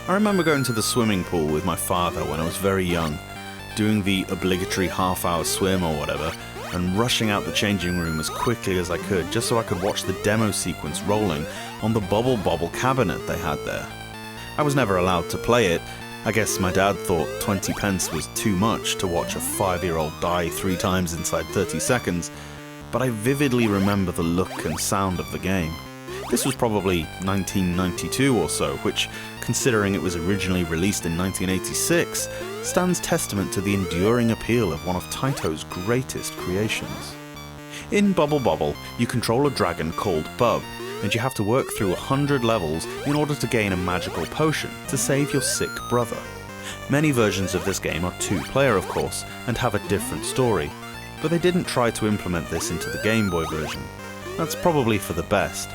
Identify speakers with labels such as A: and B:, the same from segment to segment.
A: I remember going to the swimming pool with my father when I was very young, doing the obligatory half-hour swim or whatever, and rushing out the changing room as quickly as I could just so I could watch the demo sequence rolling on the Bobble cabinet they had there. I was never allowed to play it. I guess my dad thought 20 pence was too much to watch a 5-year-old die 3 times inside 30 seconds, but I vividly remember the look and sound of the game. This was probably 1992 or so, which, considering it was originally released in 1986, stands testament to the enduring appeal of one of Taito's greatest creations. In Bobble, you control a dragon called Bub, and you have to work through 100 levels in order to gain a magical potion to save your sick brother. Many versions of this game are 2-player, of course, and have a different story, but they didn't try to implement this into the Game Boy version. That's probably for the best.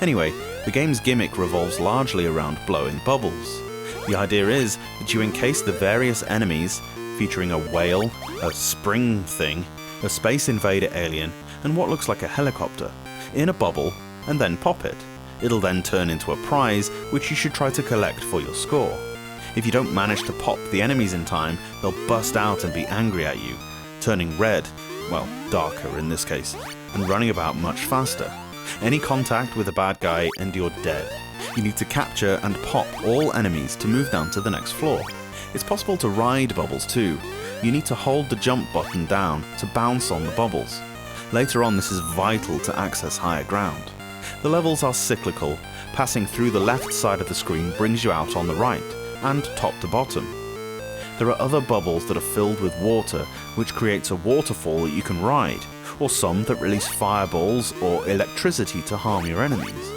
A: Anyway, the game's gimmick revolves largely around blowing bubbles. The idea is that you encase the various enemies, featuring a whale, a spring thing, a space invader alien, and what looks like a helicopter, in a bubble, and then pop it. It'll then turn into a prize, which you should try to collect for your score. If you don't manage to pop the enemies in time, they'll bust out and be angry at you, turning red, well, darker in this case, and running about much faster. Any contact with a bad guy and you're dead. You need to capture and pop all enemies to move down to the next floor. It's possible to ride bubbles too. You need to hold the jump button down to bounce on the bubbles. Later on, this is vital to access higher ground. The levels are cyclical. Passing through the left side of the screen brings you out on the right, and top to bottom. There are other bubbles that are filled with water, which creates a waterfall that you can ride, or some that release fireballs or electricity to harm your enemies.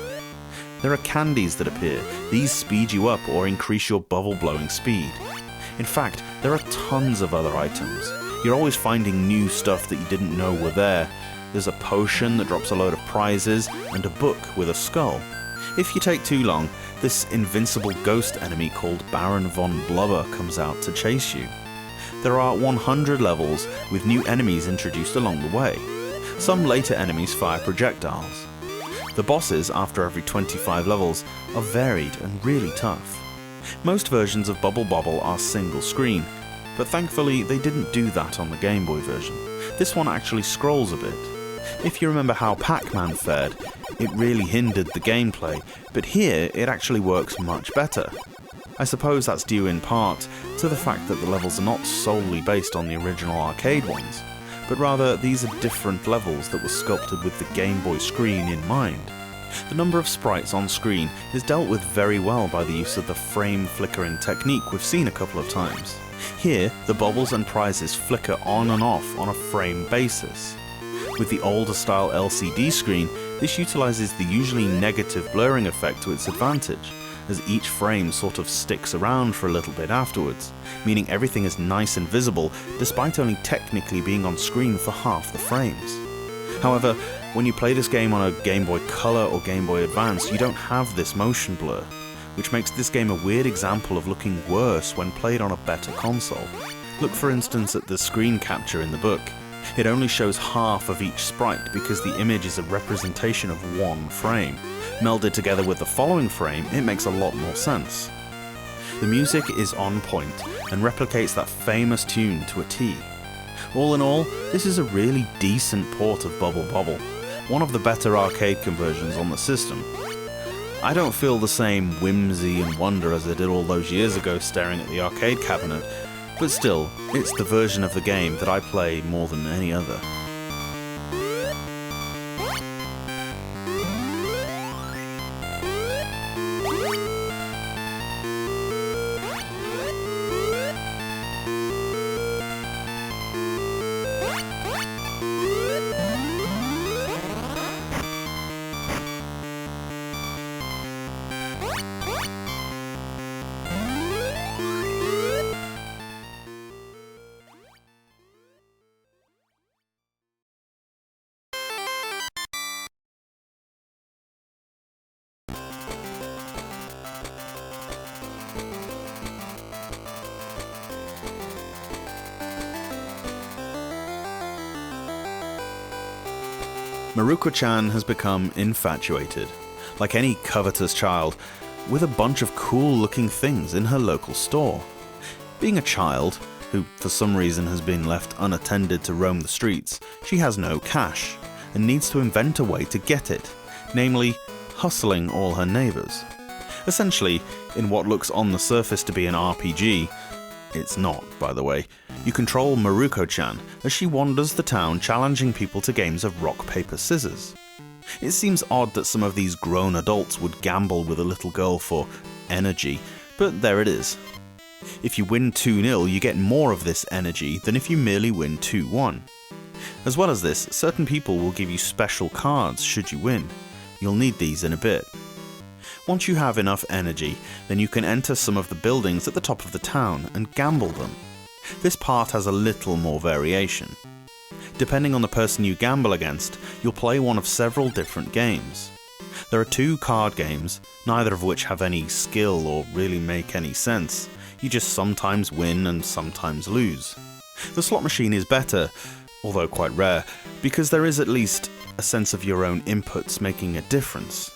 A: There are candies that appear. These speed you up or increase your bubble blowing speed. In fact, there are tons of other items. You're always finding new stuff that you didn't know were there. There's a potion that drops a load of prizes, and a book with a skull. If you take too long, this invincible ghost enemy called Baron von Blubber comes out to chase you. There are 100 levels with new enemies introduced along the way. Some later enemies fire projectiles. The bosses, after every 25 levels, are varied and really tough. Most versions of Bobble are single screen, but thankfully they didn't do that on the Game Boy version. This one actually scrolls a bit. If you remember how Pac-Man fared, it really hindered the gameplay, but here it actually works much better. I suppose that's due in part to the fact that the levels are not solely based on the original arcade ones, but rather these are different levels that were sculpted with the Game Boy screen in mind. The number of sprites on screen is dealt with very well by the use of the frame flickering technique we've seen a couple of times. Here, the bubbles and prizes flicker on and off on a frame basis. With the older style LCD screen, this utilizes the usually negative blurring effect to its advantage, as each frame sort of sticks around for a little bit afterwards, meaning everything is nice and visible despite only technically being on screen for half the frames. However, when you play this game on a Game Boy Color or Game Boy Advance, you don't have this motion blur, which makes this game a weird example of looking worse when played on a better console. Look for instance at the screen capture in the book. It only shows half of each sprite because the image is a representation of one frame. Melded together with the following frame, it makes a lot more sense. The music is on point and replicates that famous tune to a T. All in all, this is a really decent port of Bobble, one of the better arcade conversions on the system. I don't feel the same whimsy and wonder as I did all those years ago staring at the arcade cabinet, but still, it's the version of the game that I play more than any other. Maruko-Chan has become infatuated. Like any covetous child, with a bunch of cool looking things in her local store. Being a child, who for some reason has been left unattended to roam the streets, she has no cash, and needs to invent a way to get it, namely, hustling all her neighbours. Essentially, in what looks on the surface to be an RPG, it's not, by the way, you control Maruko-Chan as she wanders the town challenging people to games of rock, paper, scissors. It seems odd that some of these grown adults would gamble with a little girl for energy, but there it is. If you win 2-0, you get more of this energy than if you merely win 2-1. As well as this, certain people will give you special cards should you win. You'll need these in a bit. Once you have enough energy, then you can enter some of the buildings at the top of the town and gamble them. This part has a little more variation. Depending on the person you gamble against, you'll play one of several different games. There are 2 card games, neither of which have any skill or really make any sense. You just sometimes win and sometimes lose. The slot machine is better, although quite rare, because there is at least a sense of your own inputs making a difference.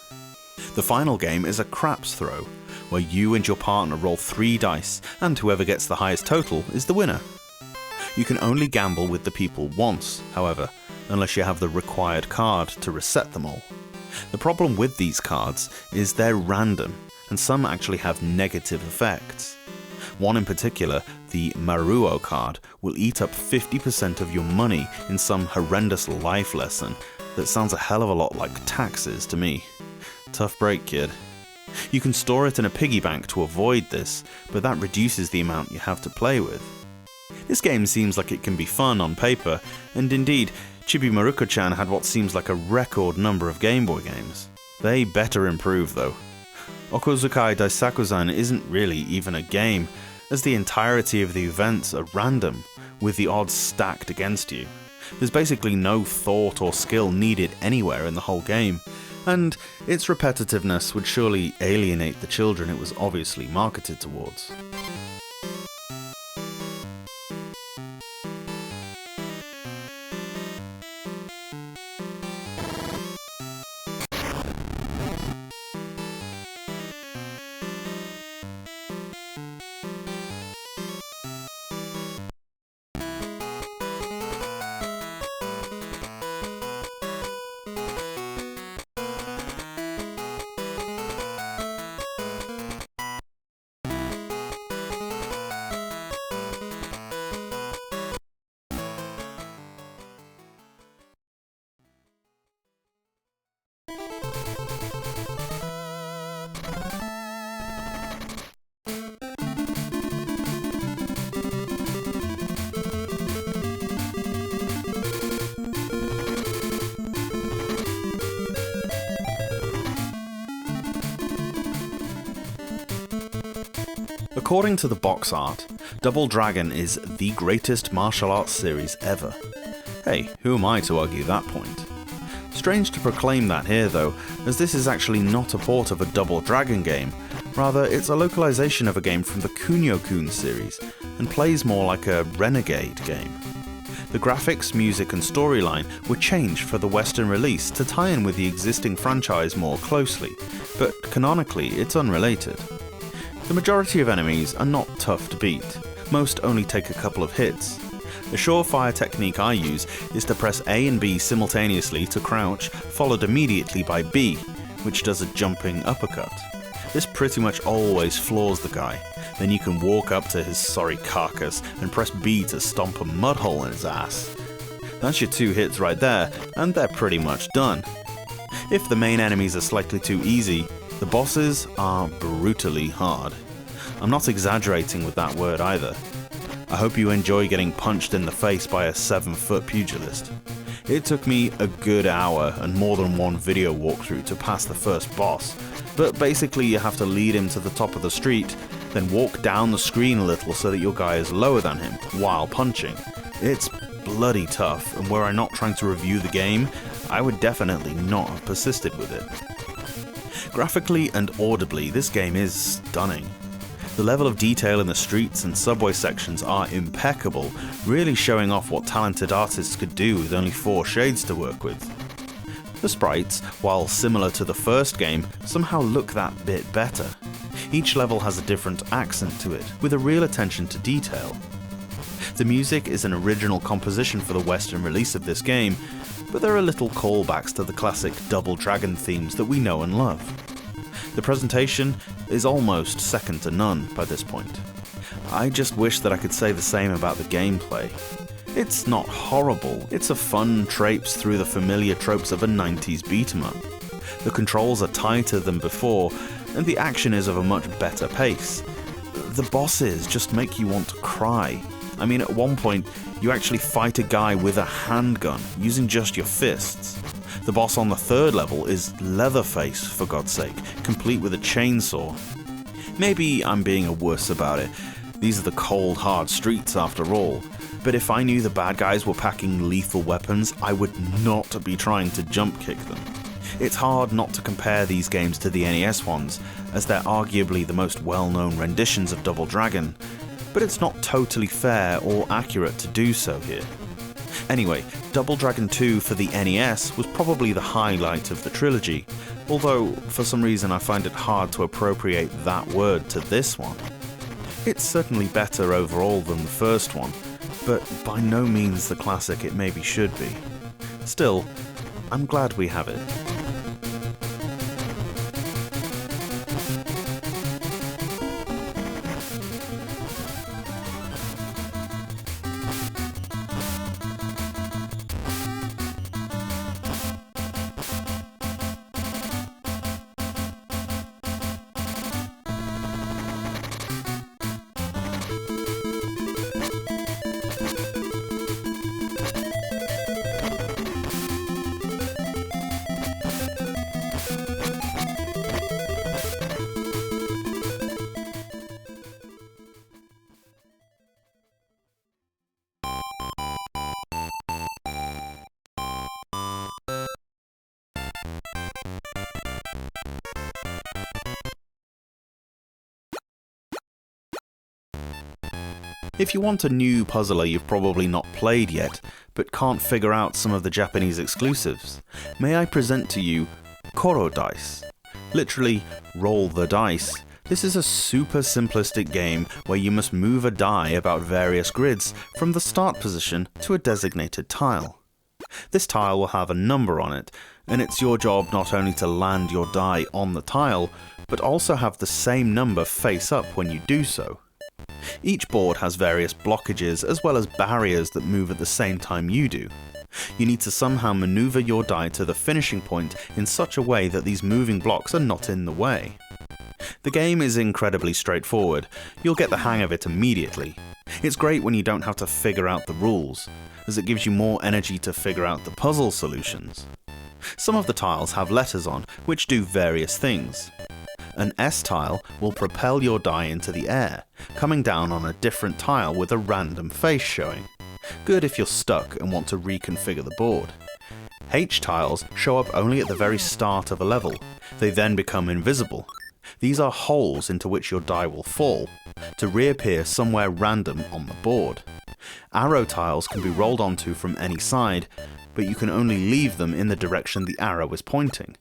A: The final game is a craps throw, where you and your partner roll 3 dice, and whoever gets the highest total is the winner. You can only gamble with the people once, however, unless you have the required card to reset them all. The problem with these cards is they're random, and some actually have negative effects. One in particular, the Maruo card, will eat up 50% of your money in some horrendous life lesson that sounds a hell of a lot like taxes to me. Tough break, kid. You can store it in a piggy bank to avoid this, but that reduces the amount you have to play with. This game seems like it can be fun on paper, and indeed, Chibi Maruko-Chan had what seems like a record number of Game Boy games. They better improve though. Okozukai Daisakusen isn't really even a game, as the entirety of the events are random, with the odds stacked against you. There's basically no thought or skill needed anywhere in the whole game, and its repetitiveness would surely alienate the children it was obviously marketed towards. According to the box art, Double Dragon is the greatest martial arts series ever. Hey, who am I to argue that point? Strange to proclaim that here though, as this is actually not a port of a Double Dragon game, rather it's a localization of a game from the Kunio-kun series, and plays more like a Renegade game. The graphics, music and storyline were changed for the Western release to tie in with the existing franchise more closely, but canonically it's unrelated. The majority of enemies are not tough to beat, most only take a couple of hits. The surefire technique I use is to press A and B simultaneously to crouch, followed immediately by B, which does a jumping uppercut. This pretty much always floors the guy, then you can walk up to his sorry carcass and press B to stomp a mud hole in his ass. That's your 2 hits right there, and they're pretty much done. If the main enemies are slightly too easy, the bosses are brutally hard. I'm not exaggerating with that word either. I hope you enjoy getting punched in the face by a 7-foot pugilist. It took me a good hour and more than one video walkthrough to pass the first boss, but basically you have to lead him to the top of the street, then walk down the screen a little so that your guy is lower than him while punching. It's bloody tough, and were I not trying to review the game, I would definitely not have persisted with it. Graphically and audibly, this game is stunning. The level of detail in the streets and subway sections are impeccable, really showing off what talented artists could do with only 4 shades to work with. The sprites, while similar to the first game, somehow look that bit better. Each level has a different accent to it, with a real attention to detail. The music is an original composition for the Western release of this game, but there are little callbacks to the classic Double Dragon themes that we know and love. The presentation is almost second to none by this point. I just wish that I could say the same about the gameplay. It's not horrible, it's a fun traipse through the familiar tropes of a 90s beat-em-up. The controls are tighter than before, and the action is of a much better pace. The bosses just make you want to cry. I mean, at one point, you actually fight a guy with a handgun, using just your fists. The boss on the third level is Leatherface, for God's sake, complete with a chainsaw. Maybe I'm being a wuss about it. These are the cold, hard streets after all. But if I knew the bad guys were packing lethal weapons, I would not be trying to jump kick them. It's hard not to compare these games to the NES ones, as they're arguably the most well-known renditions of Double Dragon, but it's not totally fair or accurate to do so here. Anyway, Double Dragon 2 for the NES was probably the highlight of the trilogy, although for some reason I find it hard to appropriate that word to this one. It's certainly better overall than the first one, but by no means the classic it maybe should be. Still, I'm glad we have it. If you want a new puzzler you've probably not played yet, but can't figure out some of the Japanese exclusives, may I present to you Koro Dice. Literally, roll the dice. This is a super simplistic game where you must move a die about various grids from the start position to a designated tile. This tile will have a number on it, and it's your job not only to land your die on the tile, but also have the same number face up when you do so. Each board has various blockages as well as barriers that move at the same time you do. You need to somehow maneuver your die to the finishing point in such a way that these moving blocks are not in the way. The game is incredibly straightforward. You'll get the hang of it immediately. It's great when you don't have to figure out the rules, as it gives you more energy to figure out the puzzle solutions. Some of the tiles have letters on, which do various things. An S tile will propel your die into the air, coming down on a different tile with a random face showing. Good if you're stuck and want to reconfigure the board. H tiles show up only at the very start of a level. They then become invisible. These are holes into which your die will fall, to reappear somewhere random on the board. Arrow tiles can be rolled onto from any side, but you can only leave them in the direction the arrow is pointing,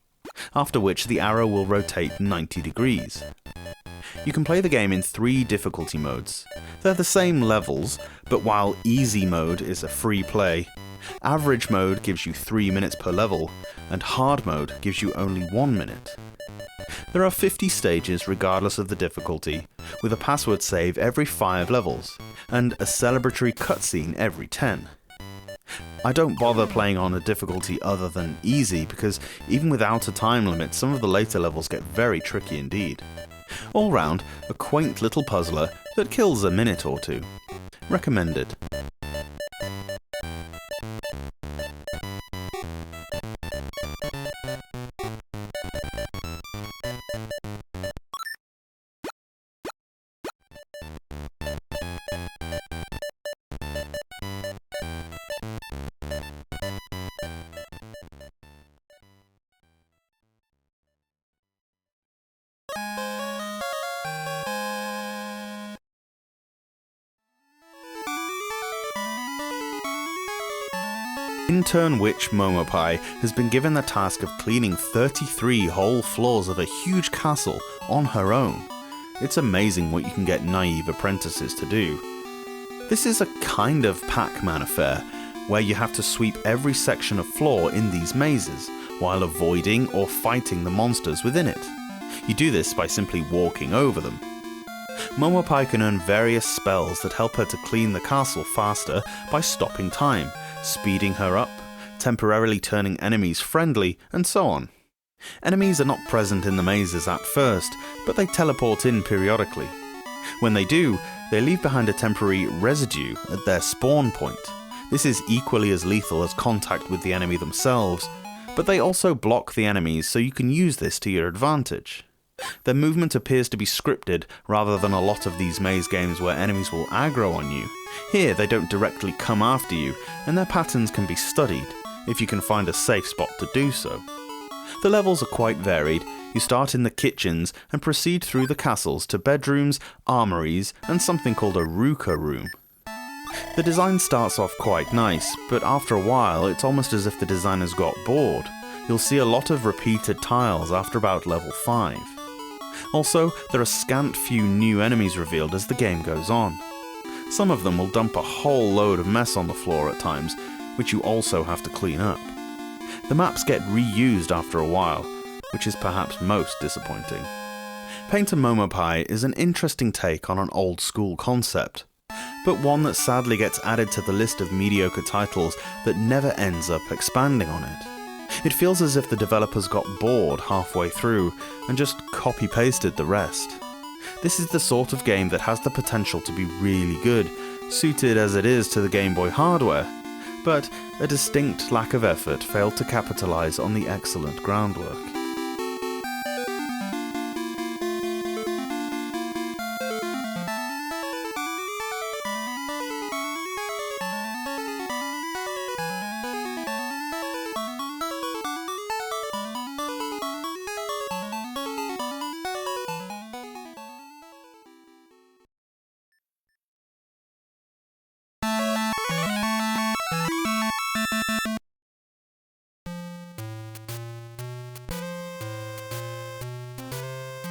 A: after which the arrow will rotate 90 degrees. You can play the game in 3 difficulty modes. They're the same levels, but while easy mode is a free play, average mode gives you 3 minutes per level, and hard mode gives you only 1 minute. There are 50 stages regardless of the difficulty, with a password save every 5 levels, and a celebratory cutscene every 10. I don't bother playing on a difficulty other than easy because even without a time limit, some of the later levels get very tricky indeed. All round, a quaint little puzzler that kills a minute or two. Recommended. Intern witch Momopie has been given the task of cleaning 33 whole floors of a huge castle on her own. It's amazing what you can get naive apprentices to do. This is a kind of Pac-Man affair, where you have to sweep every section of floor in these mazes, while avoiding or fighting the monsters within it. You do this by simply walking over them. Momopie can earn various spells that help her to clean the castle faster by stopping time, speeding her up, temporarily turning enemies friendly, and so on. Enemies are not present in the mazes at first, but they teleport in periodically. When they do, they leave behind a temporary residue at their spawn point. This is equally as lethal as contact with the enemy themselves, but they also block the enemies, so you can use this to your advantage. Their movement appears to be scripted rather than a lot of these maze games where enemies will aggro on you. Here they don't directly come after you, and their patterns can be studied, if you can find a safe spot to do so. The levels are quite varied. You start in the kitchens and proceed through the castles to bedrooms, armories, and something called a Ruka room. The design starts off quite nice, but after a while it's almost as if the designers got bored. You'll see a lot of repeated tiles after about level 5. Also, there are scant few new enemies revealed as the game goes on. Some of them will dump a whole load of mess on the floor at times, which you also have to clean up. The maps get reused after a while, which is perhaps most disappointing. Painter Momopie is an interesting take on an old school concept, but one that sadly gets added to the list of mediocre titles that never ends up expanding on it. It feels as if the developers got bored halfway through and just copy-pasted the rest. This is the sort of game that has the potential to be really good, suited as it is to the Game Boy hardware, but a distinct lack of effort failed to capitalize on the excellent groundwork.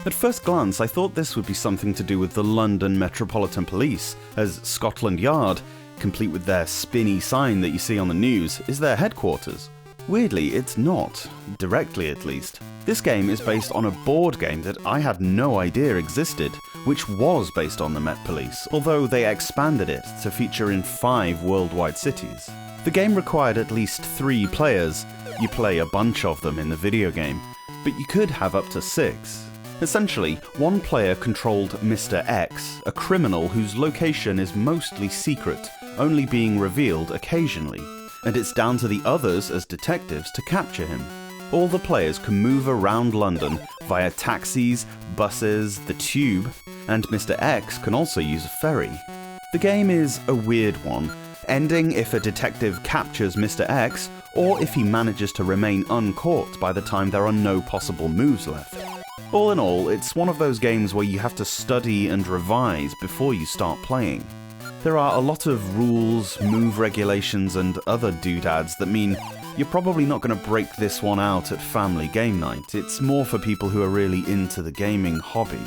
A: At first glance, I thought this would be something to do with the London Metropolitan Police, as Scotland Yard, complete with their spinny sign that you see on the news, is their headquarters. Weirdly, it's not, directly at least. This game is based on a board game that I had no idea existed, which was based on the Met Police, although they expanded it to feature in 5 worldwide cities. The game required at least 3 players. You play a bunch of them in the video game, but you could have up to 6. Essentially, one player controlled Mr. X, a criminal whose location is mostly secret, only being revealed occasionally, and it's down to the others as detectives to capture him. All the players can move around London via taxis, buses, the tube, and Mr. X can also use a ferry. The game is a weird one, ending if a detective captures Mr. X, or if he manages to remain uncaught by the time there are no possible moves left. All in all, it's one of those games where you have to study and revise before you start playing. There are a lot of rules, move regulations, and other doodads that mean you're probably not going to break this one out at family game night. It's more for people who are really into the gaming hobby.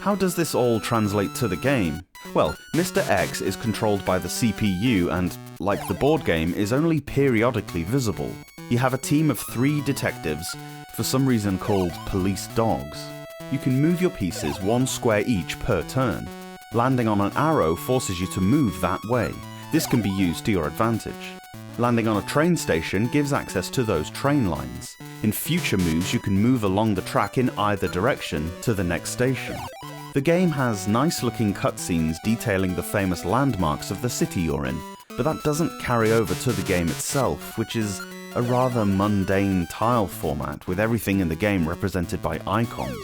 A: How does this all translate to the game? Well, Mr. X is controlled by the CPU and, like the board game, is only periodically visible. You have a team of 3 detectives, for some reason called police dogs. You can move your pieces 1 square each per turn. Landing on an arrow forces you to move that way. This can be used to your advantage. Landing on a train station gives access to those train lines. In future moves, you can move along the track in either direction to the next station. The game has nice-looking cutscenes detailing the famous landmarks of the city you're in, but that doesn't carry over to the game itself, which is a rather mundane tile format with everything in the game represented by icons.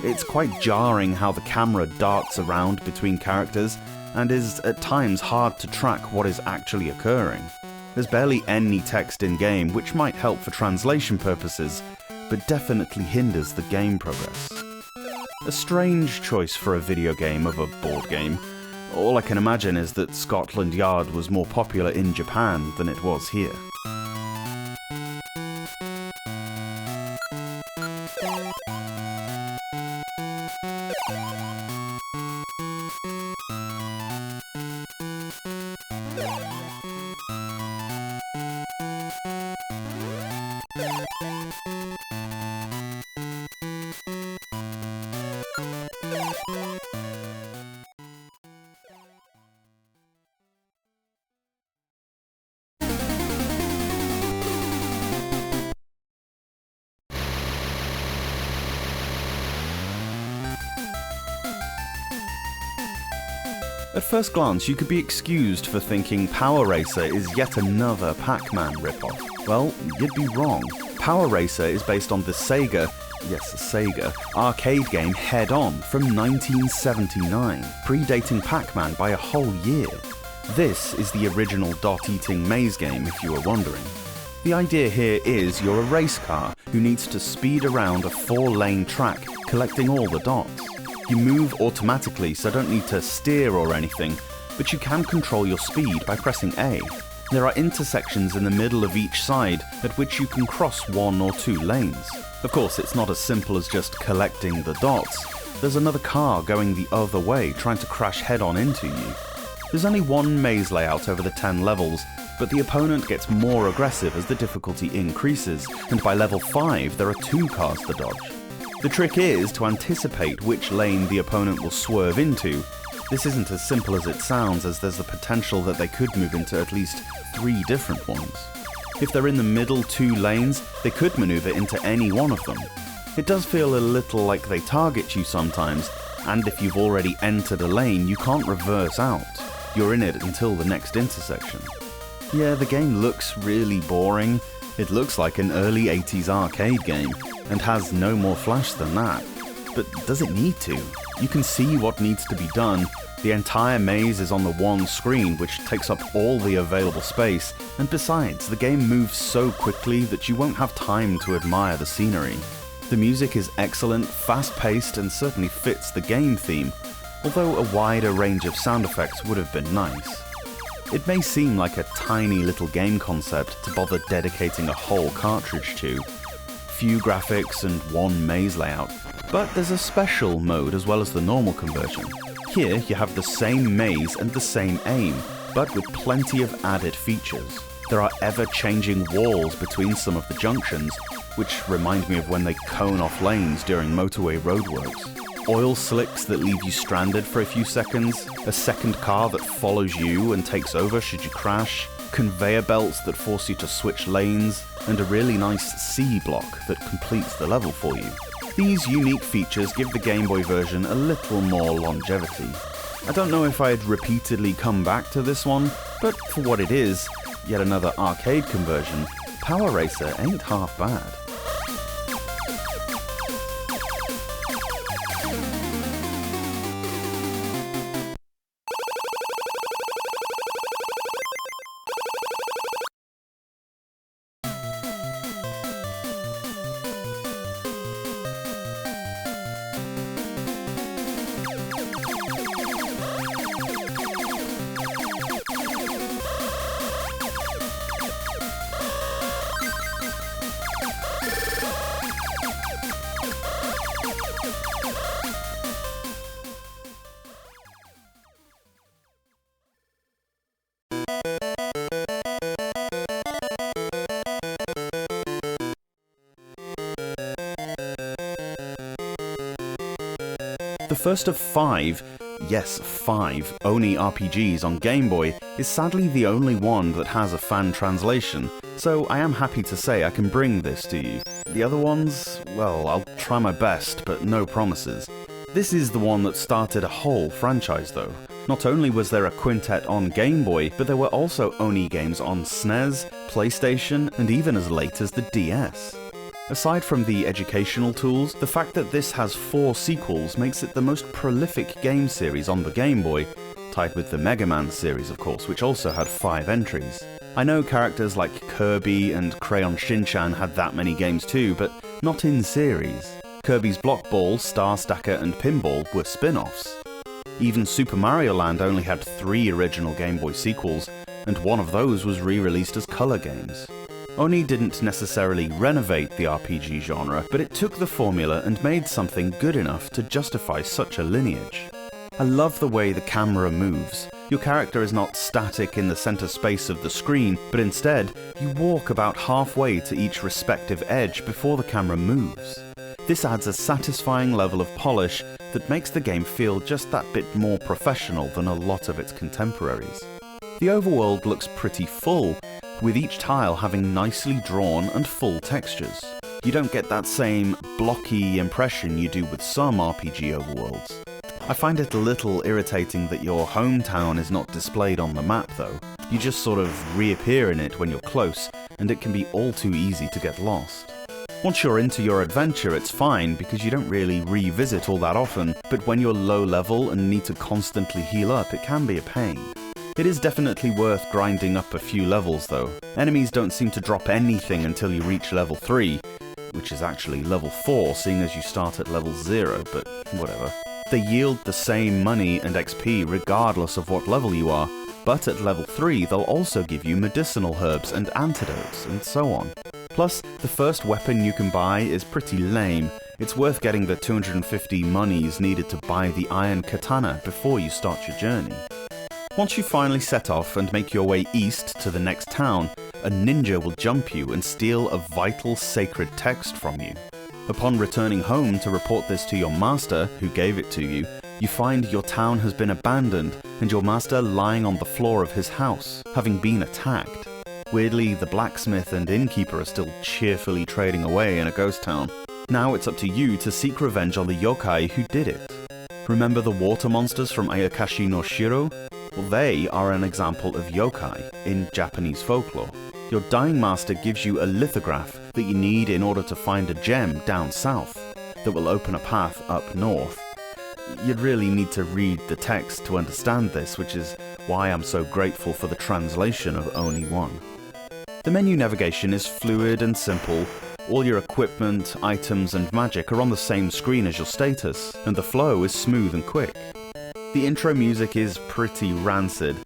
A: It's quite jarring how the camera darts around between characters and is at times hard to track what is actually occurring. There's barely any text in-game, which might help for translation purposes, but definitely hinders the game progress. A strange choice for a video game of a board game. All I can imagine is that Scotland Yard was more popular in Japan than it was here. At first glance, you could be excused for thinking Power Racer is yet another Pac-Man ripoff. Well, you'd be wrong. Power Racer is based on the Sega arcade game Head On from 1979, predating Pac-Man by a whole year. This is the original dot-eating maze game, if you were wondering. The idea here is you're a race car who needs to speed around a 4-lane track, collecting all the dots. You move automatically, so don't need to steer or anything, but you can control your speed by pressing A. There are intersections in the middle of each side at which you can cross 1 or 2 lanes. Of course, it's not as simple as just collecting the dots. There's another car going the other way, trying to crash head-on into you. There's only one maze layout over the 10 levels, but the opponent gets more aggressive as the difficulty increases, and by level 5 there are 2 cars to dodge. The trick is to anticipate which lane the opponent will swerve into. This isn't as simple as it sounds, as there's the potential that they could move into at least 3 different ones. If they're in the middle 2 lanes, they could maneuver into any one of them. It does feel a little like they target you sometimes, and if you've already entered a lane, you can't reverse out. You're in it until the next intersection. Yeah, the game looks really boring. It looks like an early 80s arcade game, and has no more flash than that. But does it need to? You can see what needs to be done. The entire maze is on the one screen, which takes up all the available space, and besides, the game moves so quickly that you won't have time to admire the scenery. The music is excellent, fast-paced, and certainly fits the game theme, although a wider range of sound effects would have been nice. It may seem like a tiny little game concept to bother dedicating a whole cartridge to. Few graphics and one maze layout, but there's a special mode as well as the normal conversion. Here you have the same maze and the same aim, but with plenty of added features. There are ever-changing walls between some of the junctions, which remind me of when they cone off lanes during motorway roadworks. Oil slicks that leave you stranded for a few seconds, a second car that follows you and takes over should you crash, conveyor belts that force you to switch lanes, and a really nice C block that completes the level for you. These unique features give the Game Boy version a little more longevity. I don't know if I'd repeatedly come back to this one, but for what it is, yet another arcade conversion, Power Racer ain't half bad. The first of 5, yes 5, Oni RPGs on Game Boy is sadly the only one that has a fan translation, so I am happy to say I can bring this to you. The other ones, well, I'll try my best, but no promises. This is the one that started a whole franchise though. Not only was there a quintet on Game Boy, but there were also Oni games on SNES, PlayStation, and even as late as the DS. Aside from the educational tools, the fact that this has 4 sequels makes it the most prolific game series on the Game Boy, tied with the Mega Man series of course, which also had 5 entries. I know characters like Kirby and Crayon Shin-chan had that many games too, but not in series. Kirby's Block Ball, Star Stacker and Pinball were spin-offs. Even Super Mario Land only had 3 original Game Boy sequels, and one of those was re-released as color games. Oni didn't necessarily renovate the RPG genre, but it took the formula and made something good enough to justify such a lineage. I love the way the camera moves. Your character is not static in the center space of the screen, but instead, you walk about halfway to each respective edge before the camera moves. This adds a satisfying level of polish that makes the game feel just that bit more professional than a lot of its contemporaries. The overworld looks pretty full, with each tile having nicely drawn and full textures. You don't get that same blocky impression you do with some RPG overworlds. I find it a little irritating that your hometown is not displayed on the map though. You just sort of reappear in it when you're close, and it can be all too easy to get lost. Once you're into your adventure, it's fine because you don't really revisit all that often, but when you're low level and need to constantly heal up, it can be a pain. It is definitely worth grinding up a few levels though. Enemies don't seem to drop anything until you reach level 3, which is actually level 4 seeing as you start at level 0, but whatever. They yield the same money and XP regardless of what level you are, but at level 3 they'll also give you medicinal herbs and antidotes, and so on. Plus, the first weapon you can buy is pretty lame. It's worth getting the 250 monies needed to buy the iron katana before you start your journey. Once you finally set off and make your way east to the next town, a ninja will jump you and steal a vital sacred text from you. Upon returning home to report this to your master, who gave it to you, you find your town has been abandoned and your master lying on the floor of his house, having been attacked. Weirdly, the blacksmith and innkeeper are still cheerfully trading away in a ghost town. Now it's up to you to seek revenge on the yokai who did it. Remember the water monsters from Ayakashi no Shiro? Well, they are an example of yokai in Japanese folklore. Your dying master gives you a lithograph that you need in order to find a gem down south that will open a path up north. You'd really need to read the text to understand this, which is why I'm so grateful for the translation of Oni 1. The menu navigation is fluid and simple. All your equipment, items and magic are on the same screen as your status, and the flow is smooth and quick. The intro music is pretty rancid,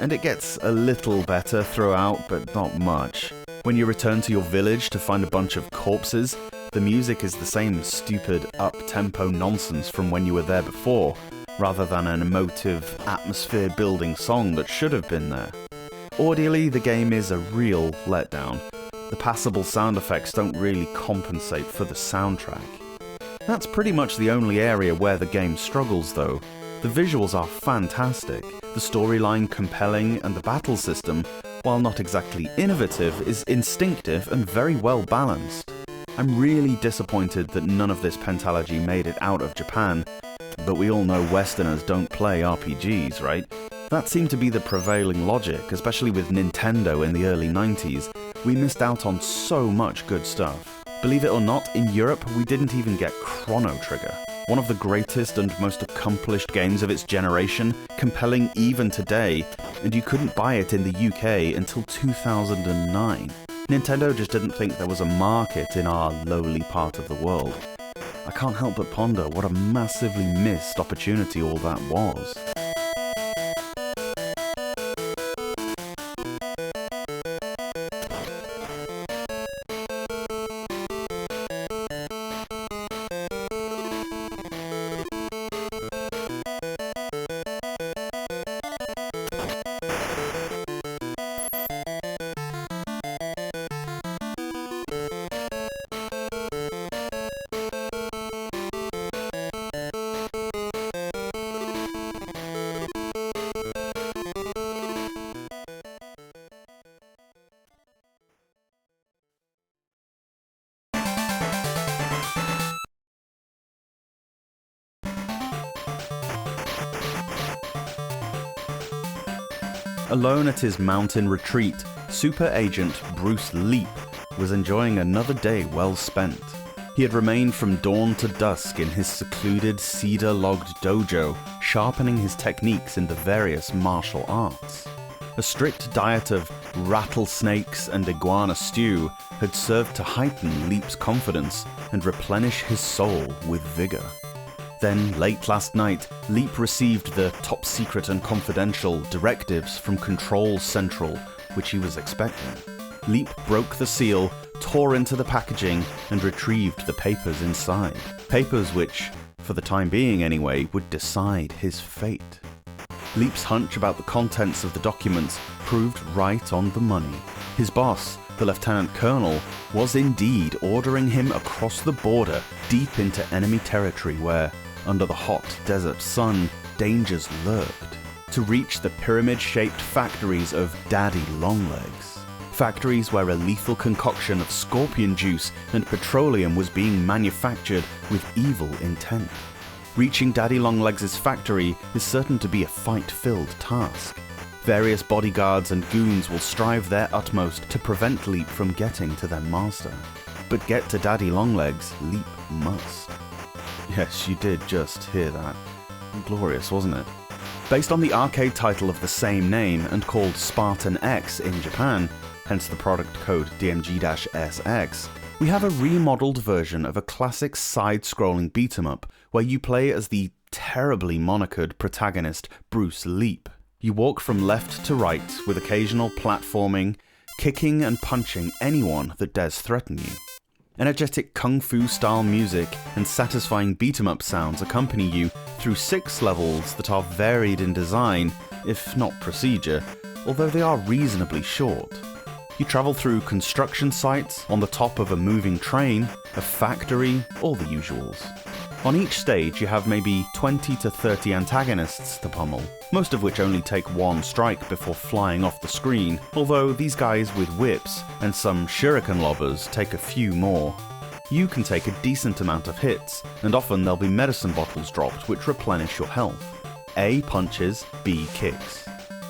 A: and it gets a little better throughout, but not much. When you return to your village to find a bunch of corpses, the music is the same stupid up-tempo nonsense from when you were there before, rather than an emotive, atmosphere-building song that should have been there. Audially, the game is a real letdown. The passable sound effects don't really compensate for the soundtrack. That's pretty much the only area where the game struggles though. The visuals are fantastic, the storyline compelling, and the battle system, while not exactly innovative, is instinctive and very well balanced. I'm really disappointed that none of this pentalogy made it out of Japan, but we all know Westerners don't play RPGs, right? That seemed to be the prevailing logic, especially with Nintendo in the early 90s. We missed out on so much good stuff. Believe it or not, in Europe we didn't even get Chrono Trigger. One of the greatest and most accomplished games of its generation, compelling even today, and you couldn't buy it in the UK until 2009. Nintendo just didn't think there was a market in our lowly part of the world. I can't help but ponder what a massively missed opportunity all that was. Alone at his mountain retreat, Super Agent Bruce Leap was enjoying another day well spent. He had remained from dawn to dusk in his secluded cedar-logged dojo, sharpening his techniques in the various martial arts. A strict diet of rattlesnakes and iguana stew had served to heighten Leap's confidence and replenish his soul with vigor. Then, late last night, Leap received the top-secret and confidential directives from Control Central, which he was expecting. Leap broke the seal, tore into the packaging, and retrieved the papers inside. Papers which, for the time being anyway, would decide his fate. Leap's hunch about the contents of the documents proved right on the money. His boss, the Lieutenant Colonel, was indeed ordering him across the border, deep into enemy territory where, under the hot desert sun, dangers lurked, to reach the pyramid-shaped factories of Daddy Longlegs. Factories where a lethal concoction of scorpion juice and petroleum was being manufactured with evil intent. Reaching Daddy Longlegs' factory is certain to be a fight-filled task. Various bodyguards and goons will strive their utmost to prevent Leap from getting to their master. But get to Daddy Longlegs, Leap must. Yes, you did just hear that. Glorious, wasn't it? Based on the arcade title of the same name and called Spartan X in Japan, hence the product code DMG-SX, we have a remodeled version of a classic side-scrolling beat-em-up where you play as the terribly monikered protagonist Bruce Leap. You walk from left to right with occasional platforming, kicking and punching anyone that dares threaten you. Energetic kung fu-style music and satisfying beat-em-up sounds accompany you through 6 levels that are varied in design, if not procedure, although they are reasonably short. You travel through construction sites, on the top of a moving train, a factory, all the usuals. On each stage you have maybe 20 to 30 antagonists to pummel, most of which only take one strike before flying off the screen, although these guys with whips and some shuriken lobbers take a few more. You can take a decent amount of hits, and often there'll be medicine bottles dropped which replenish your health. A punches, B kicks.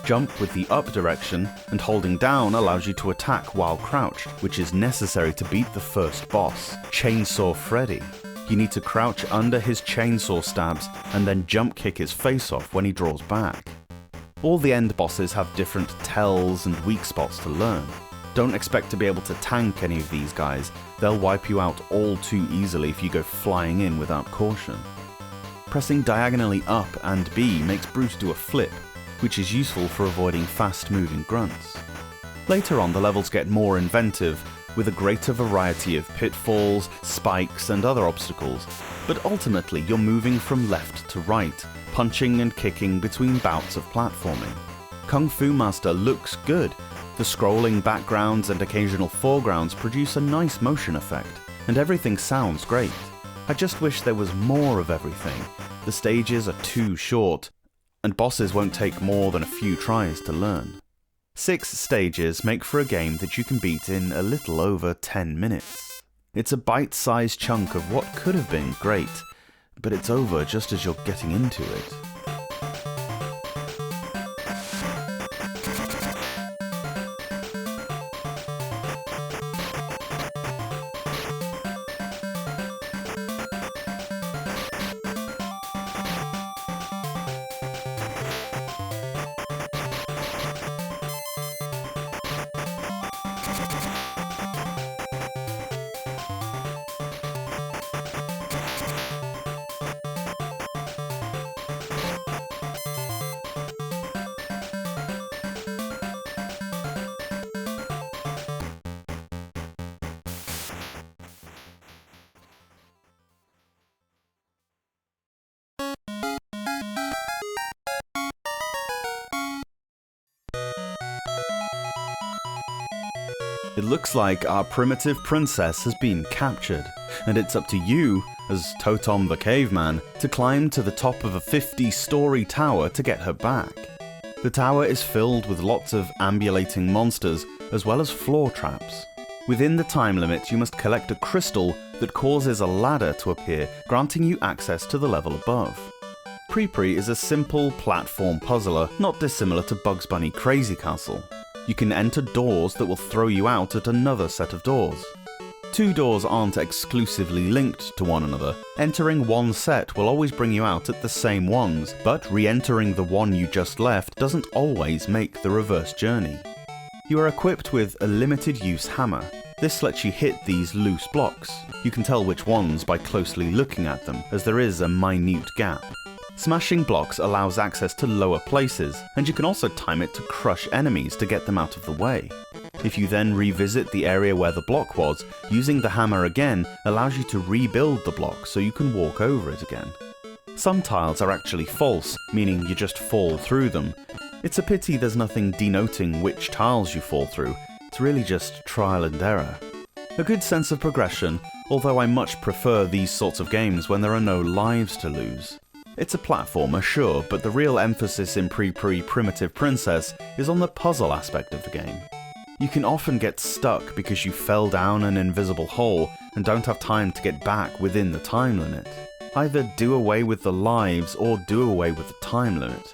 A: Jump with the up direction, and holding down allows you to attack while crouched, which is necessary to beat the first boss, Chainsaw Freddy. You need to crouch under his chainsaw stabs and then jump kick his face off when he draws back. All the end bosses have different tells and weak spots to learn. Don't expect to be able to tank any of these guys, they'll wipe you out all too easily if you go flying in without caution. Pressing diagonally up and B makes Bruce do a flip, which is useful for avoiding fast-moving grunts. Later on the levels get more inventive, with a greater variety of pitfalls, spikes and other obstacles, but ultimately you're moving from left to right, punching and kicking between bouts of platforming. Kung Fu Master looks good. The scrolling backgrounds and occasional foregrounds produce a nice motion effect, and everything sounds great. I just wish there was more of everything. The stages are too short, and bosses won't take more than a few tries to learn. 6 stages make for a game that you can beat in a little over 10 minutes. It's a bite-sized chunk of what could have been great, but it's over just as you're getting into it. It looks like our primitive princess has been captured, and it's up to you, as Totom the caveman, to climb to the top of a 50-story tower to get her back. The tower is filled with lots of ambulating monsters, as well as floor traps. Within the time limit, you must collect a crystal that causes a ladder to appear, granting you access to the level above. Pri Pri is a simple platform puzzler, not dissimilar to Bugs Bunny Crazy Castle. You can enter doors that will throw you out at another set of doors. 2 doors aren't exclusively linked to one another. Entering one set will always bring you out at the same ones, but re-entering the one you just left doesn't always make the reverse journey. You are equipped with a limited-use hammer. This lets you hit these loose blocks. You can tell which ones by closely looking at them, as there is a minute gap. Smashing blocks allows access to lower places, and you can also time it to crush enemies to get them out of the way. If you then revisit the area where the block was, using the hammer again allows you to rebuild the block so you can walk over it again. Some tiles are actually false, meaning you just fall through them. It's a pity there's nothing denoting which tiles you fall through. It's really just trial and error. A good sense of progression, although I much prefer these sorts of games when there are no lives to lose. It's a platformer, sure, but the real emphasis in Pri Pri Primitive Princess is on the puzzle aspect of the game. You can often get stuck because you fell down an invisible hole and don't have time to get back within the time limit. Either do away with the lives or do away with the time limit.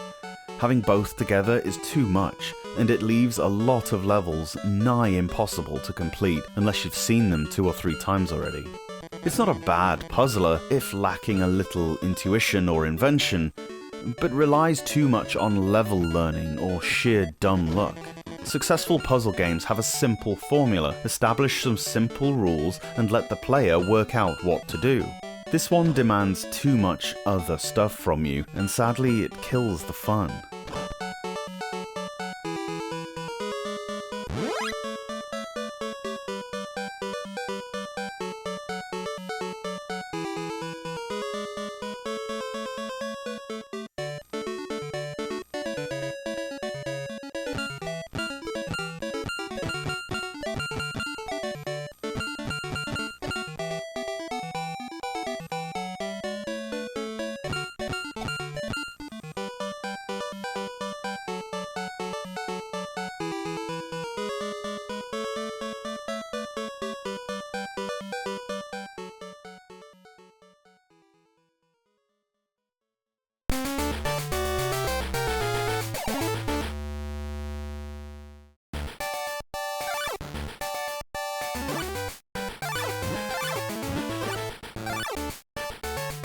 A: Having both together is too much, and it leaves a lot of levels nigh impossible to complete unless you've seen them 2 or 3 times already. It's not a bad puzzler if lacking a little intuition or invention, but relies too much on level learning or sheer dumb luck. Successful puzzle games have a simple formula, establish some simple rules and let the player work out what to do. This one demands too much other stuff from you, and sadly it kills the fun.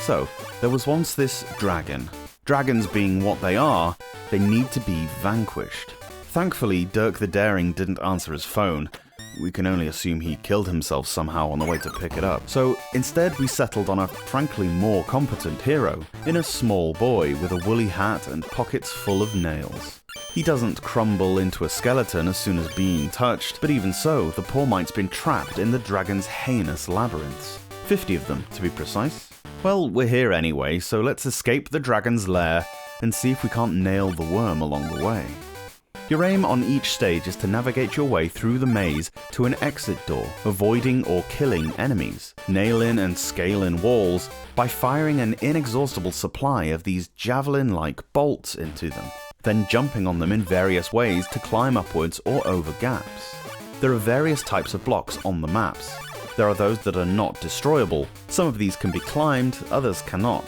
A: So, there was once this dragon. Dragons being what they are, they need to be vanquished. Thankfully, Dirk the Daring didn't answer his phone. We can only assume he killed himself somehow on the way to pick it up. So instead we settled on a frankly more competent hero, in a small boy with a woolly hat and pockets full of nails. He doesn't crumble into a skeleton as soon as being touched, but even so, the poor mite's been trapped in the dragon's heinous labyrinths. 50 of them, to be precise. Well, we're here anyway, so let's escape the dragon's lair and see if we can't nail the worm along the way. Your aim on each stage is to navigate your way through the maze to an exit door, avoiding or killing enemies, nail in and scale in walls by firing an inexhaustible supply of these javelin-like bolts into them, then jumping on them in various ways to climb upwards or over gaps. There are various types of blocks on the maps. There are those that are not destroyable. Some of these can be climbed, others cannot.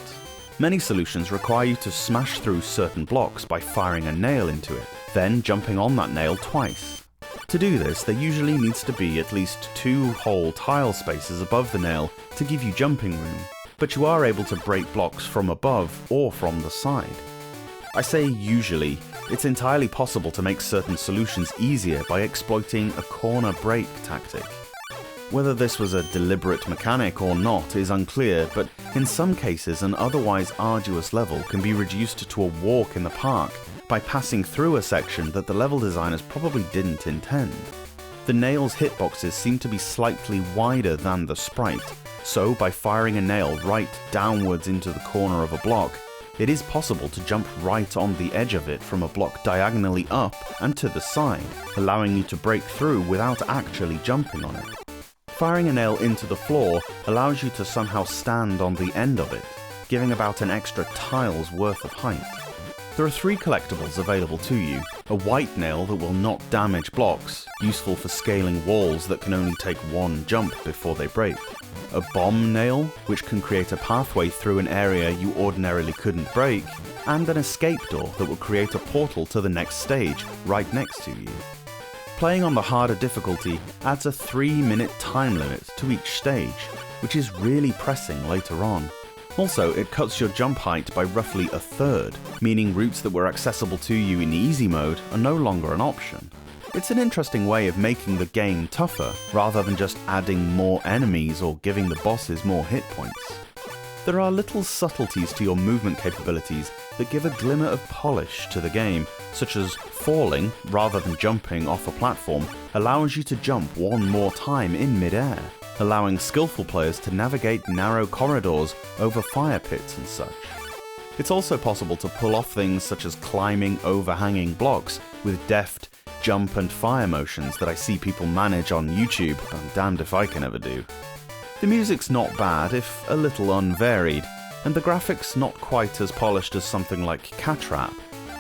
A: Many solutions require you to smash through certain blocks by firing a nail into it, then jumping on that nail twice. To do this, there usually needs to be at least 2 whole tile spaces above the nail to give you jumping room, but you are able to break blocks from above or from the side. I say usually, it's entirely possible to make certain solutions easier by exploiting a corner break tactic. Whether this was a deliberate mechanic or not is unclear, but in some cases an otherwise arduous level can be reduced to a walk in the park by passing through a section that the level designers probably didn't intend. The nail's hitboxes seem to be slightly wider than the sprite, so by firing a nail right downwards into the corner of a block, it is possible to jump right on the edge of it from a block diagonally up and to the side, allowing you to break through without actually jumping on it. Firing a nail into the floor allows you to somehow stand on the end of it, giving about an extra tile's worth of height. There are 3 collectibles available to you: a white nail that will not damage blocks, useful for scaling walls that can only take 1 jump before they break; a bomb nail, which can create a pathway through an area you ordinarily couldn't break; and an escape door that will create a portal to the next stage right next to you. Playing on the harder difficulty adds a 3-minute time limit to each stage, which is really pressing later on. Also, it cuts your jump height by roughly a third, meaning routes that were accessible to you in easy mode are no longer an option. It's an interesting way of making the game tougher, rather than just adding more enemies or giving the bosses more hit points. There are little subtleties to your movement capabilities that give a glimmer of polish to the game, such as falling, rather than jumping off a platform, allows you to jump 1 more time in mid-air, allowing skillful players to navigate narrow corridors over fire pits and such. It's also possible to pull off things such as climbing overhanging blocks with deft jump and fire motions that I see people manage on YouTube, I'm damned if I can ever do. The music's not bad, if a little unvaried, and the graphics not quite as polished as something like Cat Rap,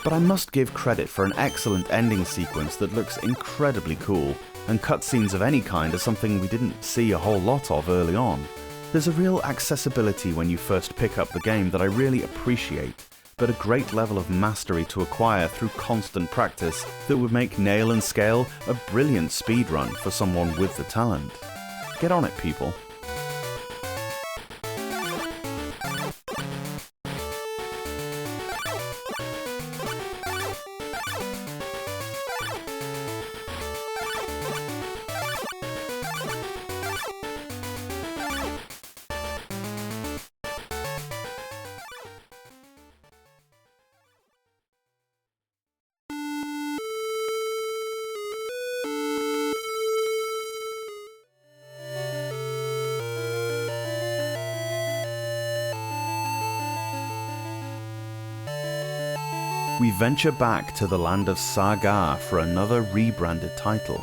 A: but I must give credit for an excellent ending sequence that looks incredibly cool, and cutscenes of any kind are something we didn't see a whole lot of early on. There's a real accessibility when you first pick up the game that I really appreciate, but a great level of mastery to acquire through constant practice that would make Nail and Scale a brilliant speedrun for someone with the talent. Get on it, people. We venture back to the land of Saga for another rebranded title.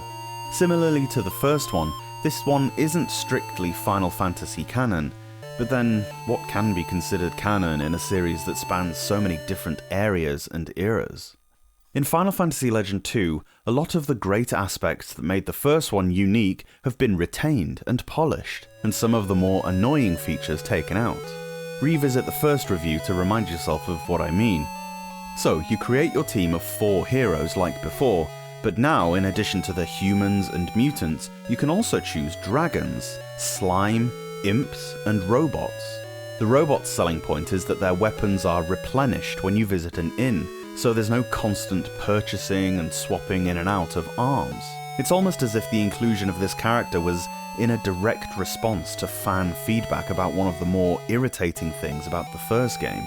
A: Similarly to the first one, this one isn't strictly Final Fantasy canon, but then what can be considered canon in a series that spans so many different areas and eras? In Final Fantasy Legend 2, a lot of the great aspects that made the first one unique have been retained and polished, and some of the more annoying features taken out. Revisit the first review to remind yourself of what I mean. So, you create your team of 4 heroes like before, but now in addition to the humans and mutants, you can also choose dragons, slime, imps, and robots. The robots' selling point is that their weapons are replenished when you visit an inn, so there's no constant purchasing and swapping in and out of arms. It's almost as if the inclusion of this character was in a direct response to fan feedback about one of the more irritating things about the first game.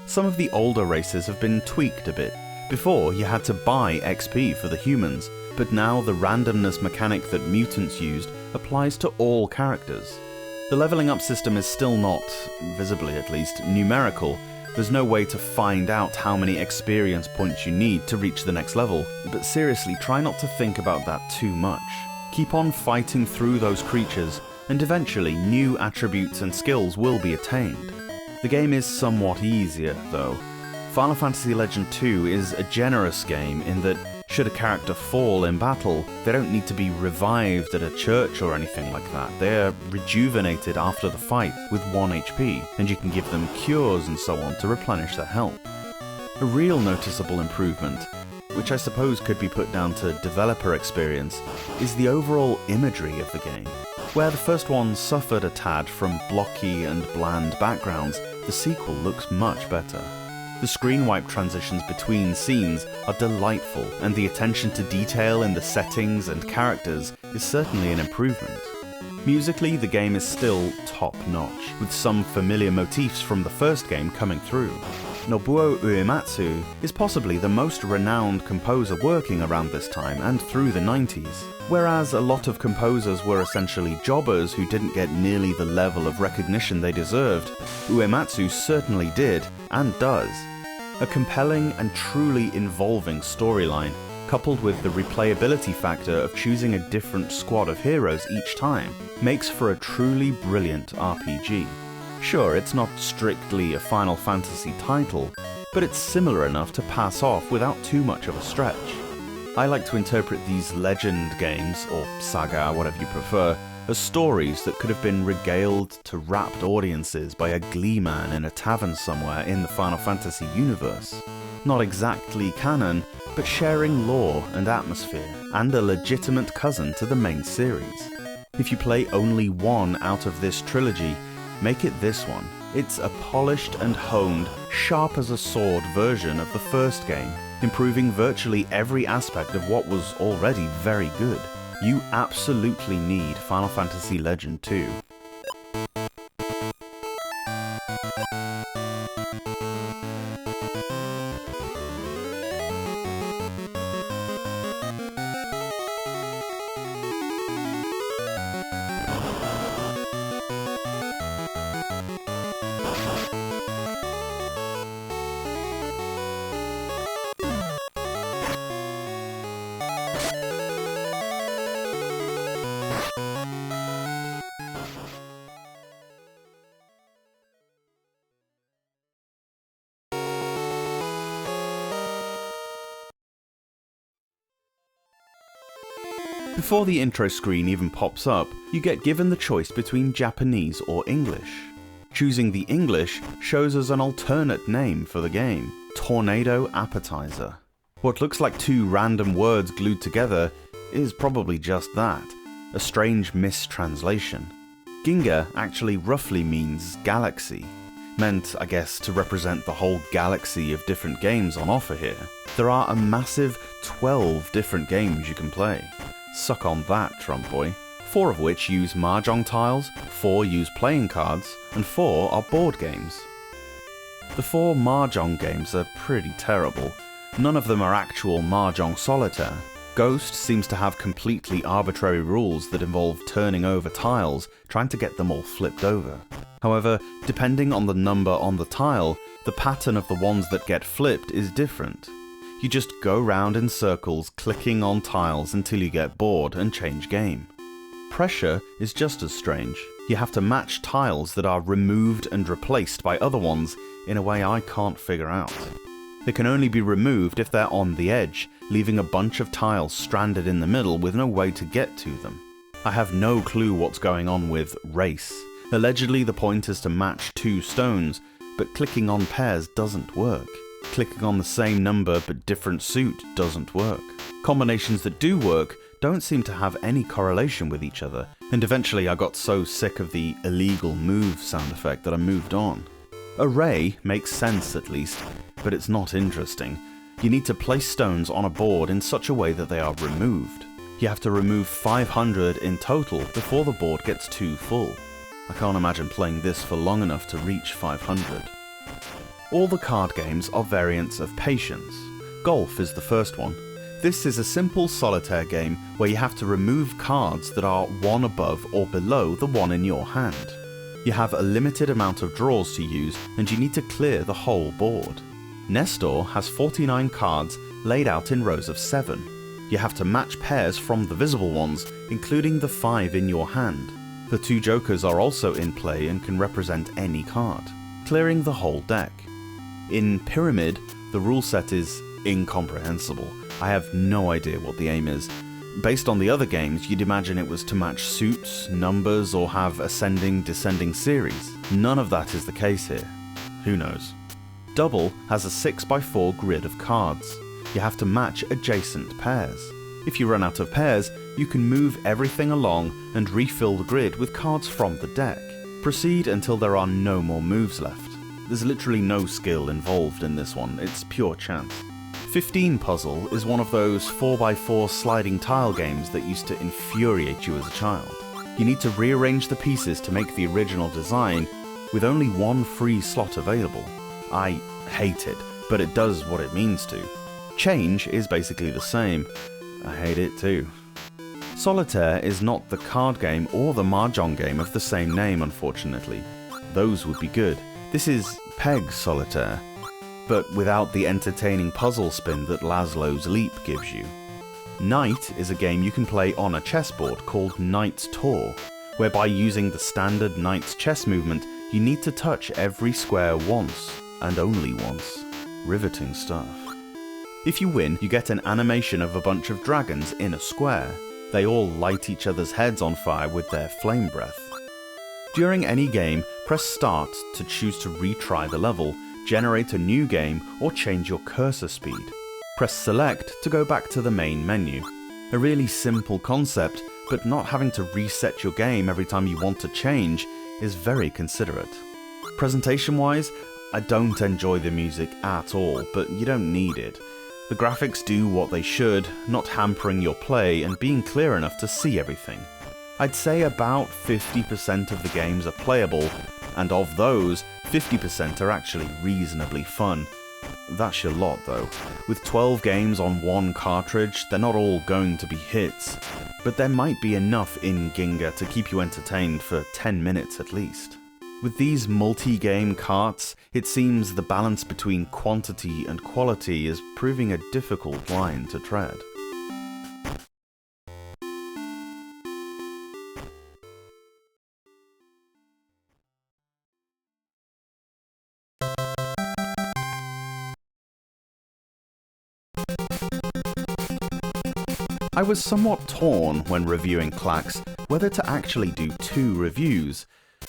A: Some of the older races have been tweaked a bit. Before, you had to buy XP for the humans, but now the randomness mechanic that mutants used applies to all characters. The leveling up system is still not, visibly at least, numerical. There's no way to find out how many experience points you need to reach the next level, but seriously, try not to think about that too much. Keep on fighting through those creatures, and eventually new attributes and skills will be attained. The game is somewhat easier, though. Final Fantasy Legend 2 is a generous game in that, should a character fall in battle, they don't need to be revived at a church or anything like that. They're rejuvenated after the fight with 1 HP, and you can give them cures and so on to replenish their health. A real noticeable improvement, which I suppose could be put down to developer experience, is the overall imagery of the game. Where the first one suffered a tad from blocky and bland backgrounds, the sequel looks much better. The screen wipe transitions between scenes are delightful, and the attention to detail in the settings and characters is certainly an improvement. Musically, the game is still top-notch, with some familiar motifs from the first game coming through. Nobuo Uematsu is possibly the most renowned composer working around this time and through the 90s. Whereas a lot of composers were essentially jobbers who didn't get nearly the level of recognition they deserved, Uematsu certainly did, and does. A compelling and truly involving storyline, coupled with the replayability factor of choosing a different squad of heroes each time, makes for a truly brilliant RPG. Sure, it's not strictly a Final Fantasy title, but it's similar enough to pass off without too much of a stretch. I like to interpret these Legend games, or Saga, whatever you prefer, as stories that could have been regaled to rapt audiences by a glee man in a tavern somewhere in the Final Fantasy universe. Not exactly canon, but sharing lore and atmosphere, and a legitimate cousin to the main series. If you play only one out of this trilogy, make it this one. It's a polished and honed, sharp as a sword version of the first game, improving virtually every aspect of what was already very good. You absolutely need Final Fantasy Legend 2. Before the intro screen even pops up, you get given the choice between Japanese or English. Choosing the English shows us an alternate name for the game, Tornado Appetizer. What looks like two random words glued together is probably just that, a strange mistranslation. Ginga actually roughly means galaxy, meant, I guess, to represent the whole galaxy of different games on offer here. There are a massive 12 different games you can play. Suck on that, Trump boy. 4 of which use mahjong tiles, 4 use playing cards, and 4 are board games. The 4 mahjong games are pretty terrible. None of them are actual mahjong solitaire. Ghost seems to have completely arbitrary rules that involve turning over tiles, trying to get them all flipped over. However, depending on the number on the tile, the pattern of the ones that get flipped is different. You just go round in circles, clicking on tiles until you get bored and change game. Pressure is just as strange. You have to match tiles that are removed and replaced by other ones in a way I can't figure out. They can only be removed if they're on the edge, leaving a bunch of tiles stranded in the middle with no way to get to them. I have no clue what's going on with Race. Allegedly the point is to match 2 stones, but clicking on pairs doesn't work. Clicking on the same number but different suit doesn't work. Combinations that do work don't seem to have any correlation with each other, and eventually I got so sick of the illegal move sound effect that I moved on. Array makes sense at least, but it's not interesting. You need to place stones on a board in such a way that they are removed. You have to remove 500 in total before the board gets too full. I can't imagine playing this for long enough to reach 500. All the card games are variants of Patience. Golf is the first one. This is a simple solitaire game where you have to remove cards that are one above or below the one in your hand. You have a limited amount of draws to use and you need to clear the whole board. Nestor has 49 cards laid out in rows of 7. You have to match pairs from the visible ones, including the 5 in your hand. The 2 jokers are also in play and can represent any card, clearing the whole deck. In Pyramid, the rule set is incomprehensible. I have no idea what the aim is. Based on the other games, you'd imagine it was to match suits, numbers, or have ascending, descending series. None of that is the case here. Who knows? Double has a 6x4 grid of cards. You have to match adjacent pairs. If you run out of pairs, you can move everything along and refill the grid with cards from the deck. Proceed until there are no more moves left. There's literally no skill involved in this one, it's pure chance. 15 Puzzle is one of those 4x4 sliding tile games that used to infuriate you as a child. You need to rearrange the pieces to make the original design, with only 1 free slot available. I hate it, but it does what it means to. Change is basically the same. I hate it too. Solitaire is not the card game or the mahjong game of the same name, unfortunately. Those would be good. This is Peg Solitaire, but without the entertaining puzzle spin that Laszlo's Leap gives you. Knight is a game you can play on a chessboard called Knight's Tour, whereby using the standard Knight's chess movement, you need to touch every square once, and only once. Riveting stuff. If you win, you get an animation of a bunch of dragons in a square. They all light each other's heads on fire with their flame breath. During any game, press Start to choose to retry the level, generate a new game, or change your cursor speed. Press Select to go back to the main menu. A really simple concept, but not having to reset your game every time you want to change is very considerate. Presentation-wise, I don't enjoy the music at all, but you don't need it. The graphics do what they should, not hampering your play and being clear enough to see everything. I'd say about 50% of the games are playable, and of those, 50% are actually reasonably fun. That's your lot though. With 12 games on one cartridge, they're not all going to be hits, but there might be enough in Ginga to keep you entertained for 10 minutes at least. With these multi-game carts, it seems the balance between quantity and quality is proving a difficult line to tread. I was somewhat torn when reviewing Klax whether to actually do 2 reviews.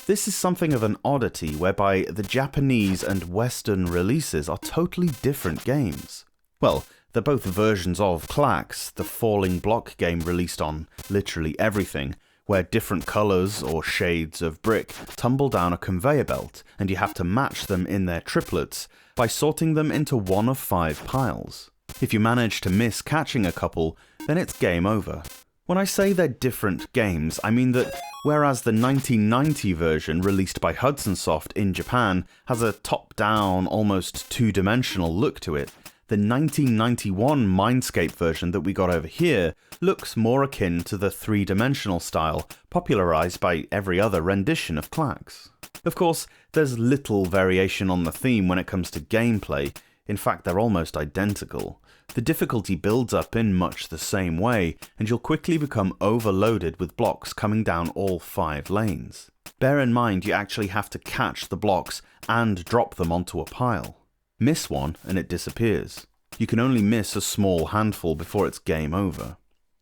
A: This is something of an oddity whereby the Japanese and Western releases are totally different games. Well, they're both versions of Klax, the falling block game released on literally everything, where different colours or shades of brick tumble down a conveyor belt, and you have to match them in their triplets by sorting them into one of 5 piles. If you manage to miss catching a couple, then it's game over. When I say they're different games, I mean that whereas the 1990 version released by Hudson Soft in Japan has a top-down, almost two-dimensional look to it, the 1991 Mindscape version that we got over here looks more akin to the three-dimensional style popularised by every other rendition of Klax. Of course, there's little variation on the theme when it comes to gameplay. In fact, they're almost identical. The difficulty builds up in much the same way, and you'll quickly become overloaded with blocks coming down all 5 lanes. Bear in mind you actually have to catch the blocks and drop them onto a pile. Miss one and it disappears. You can only miss a small handful before it's game over.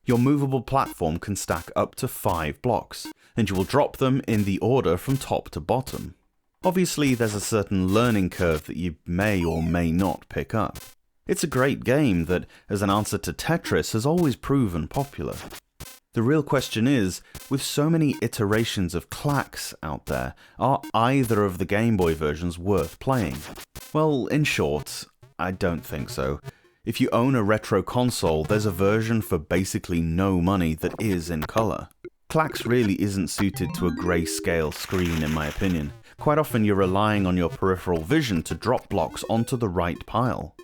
A: Your movable platform can stack up to 5 blocks, and you will drop them in the order from top to bottom. Obviously, there's a certain learning curve that you may or may not pick up. It's a great game that, as an answer to Tetris, has always proven popular. The real question is, with so many iterations of Klax out there, are either of the Game Boy versions worth playing? Well, in short, I don't think so. If you own a retro console, there's a version for basically no money that is in colour. Klax really isn't suited to a grayscale screen in my opinion. Quite often you're relying on your peripheral vision to drop blocks onto the right pile.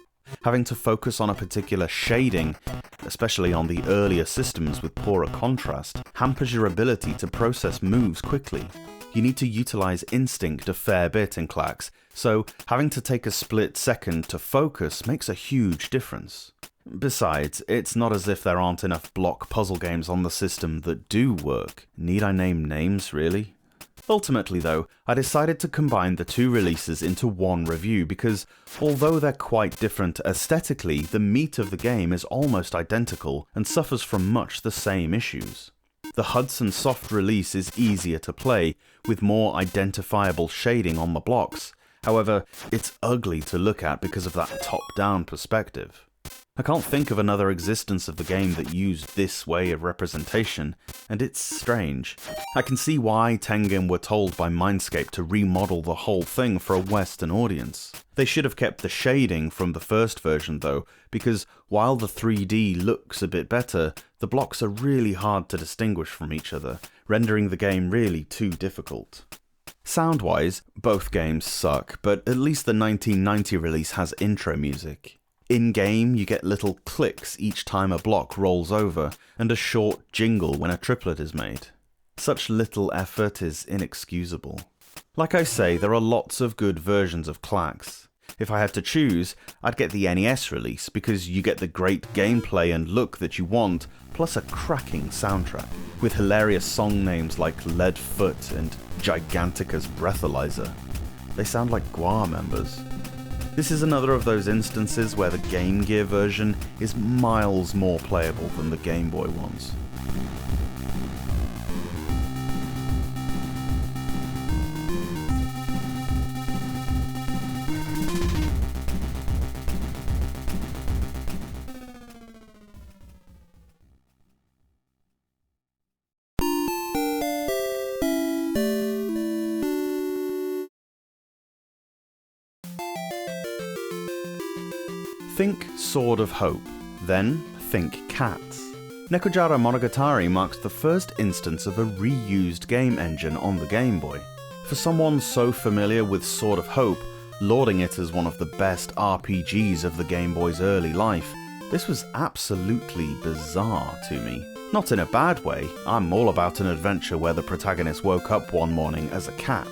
A: Having to focus on a particular shading, especially on the earlier systems with poorer contrast, hampers your ability to process moves quickly. You need to utilise instinct a fair bit in Klax, so having to take a split second to focus makes a huge difference. Besides, it's not as if there aren't enough block puzzle games on the system that do work. Need I name names, really? Ultimately though, I decided to combine the 2 releases into one review because, although they're quite different aesthetically, the meat of the game is almost identical and suffers from much the same issues. The Hudson Soft release is easier to play, with more identifiable shading on the blocks. However, it's ugly to look at because of that top-down perspective. I can't think of another existence of the game that used this way of representation, and it's strange. I can see why Tengen were told by Mindscape to remodel the whole thing for a Western audience. They should have kept the shading from the first version though, because while the 3D looks a bit better, the blocks are really hard to distinguish from each other, rendering the game really too difficult. Sound-wise, both games suck, but at least the 1990 release has intro music. In-game, you get little clicks each time a block rolls over, and a short jingle when a triplet is made. Such little effort is inexcusable. Like I say, there are lots of good versions of Klax. If I had to choose, I'd get the NES release, because you get the great gameplay and look that you want, plus a cracking soundtrack, with hilarious song names like Leadfoot and Giganticus Breathalyzer. They sound like GWAR members. This is another of those instances where the Game Gear version is miles more playable than the Game Boy ones. Think Sword of Hope, then think Cats. Nekojara Monogatari marks the first instance of a reused game engine on the Game Boy. For someone so familiar with Sword of Hope, lauding it as one of the best RPGs of the Game Boy's early life, this was absolutely bizarre to me. Not in a bad way, I'm all about an adventure where the protagonist woke up one morning as a cat.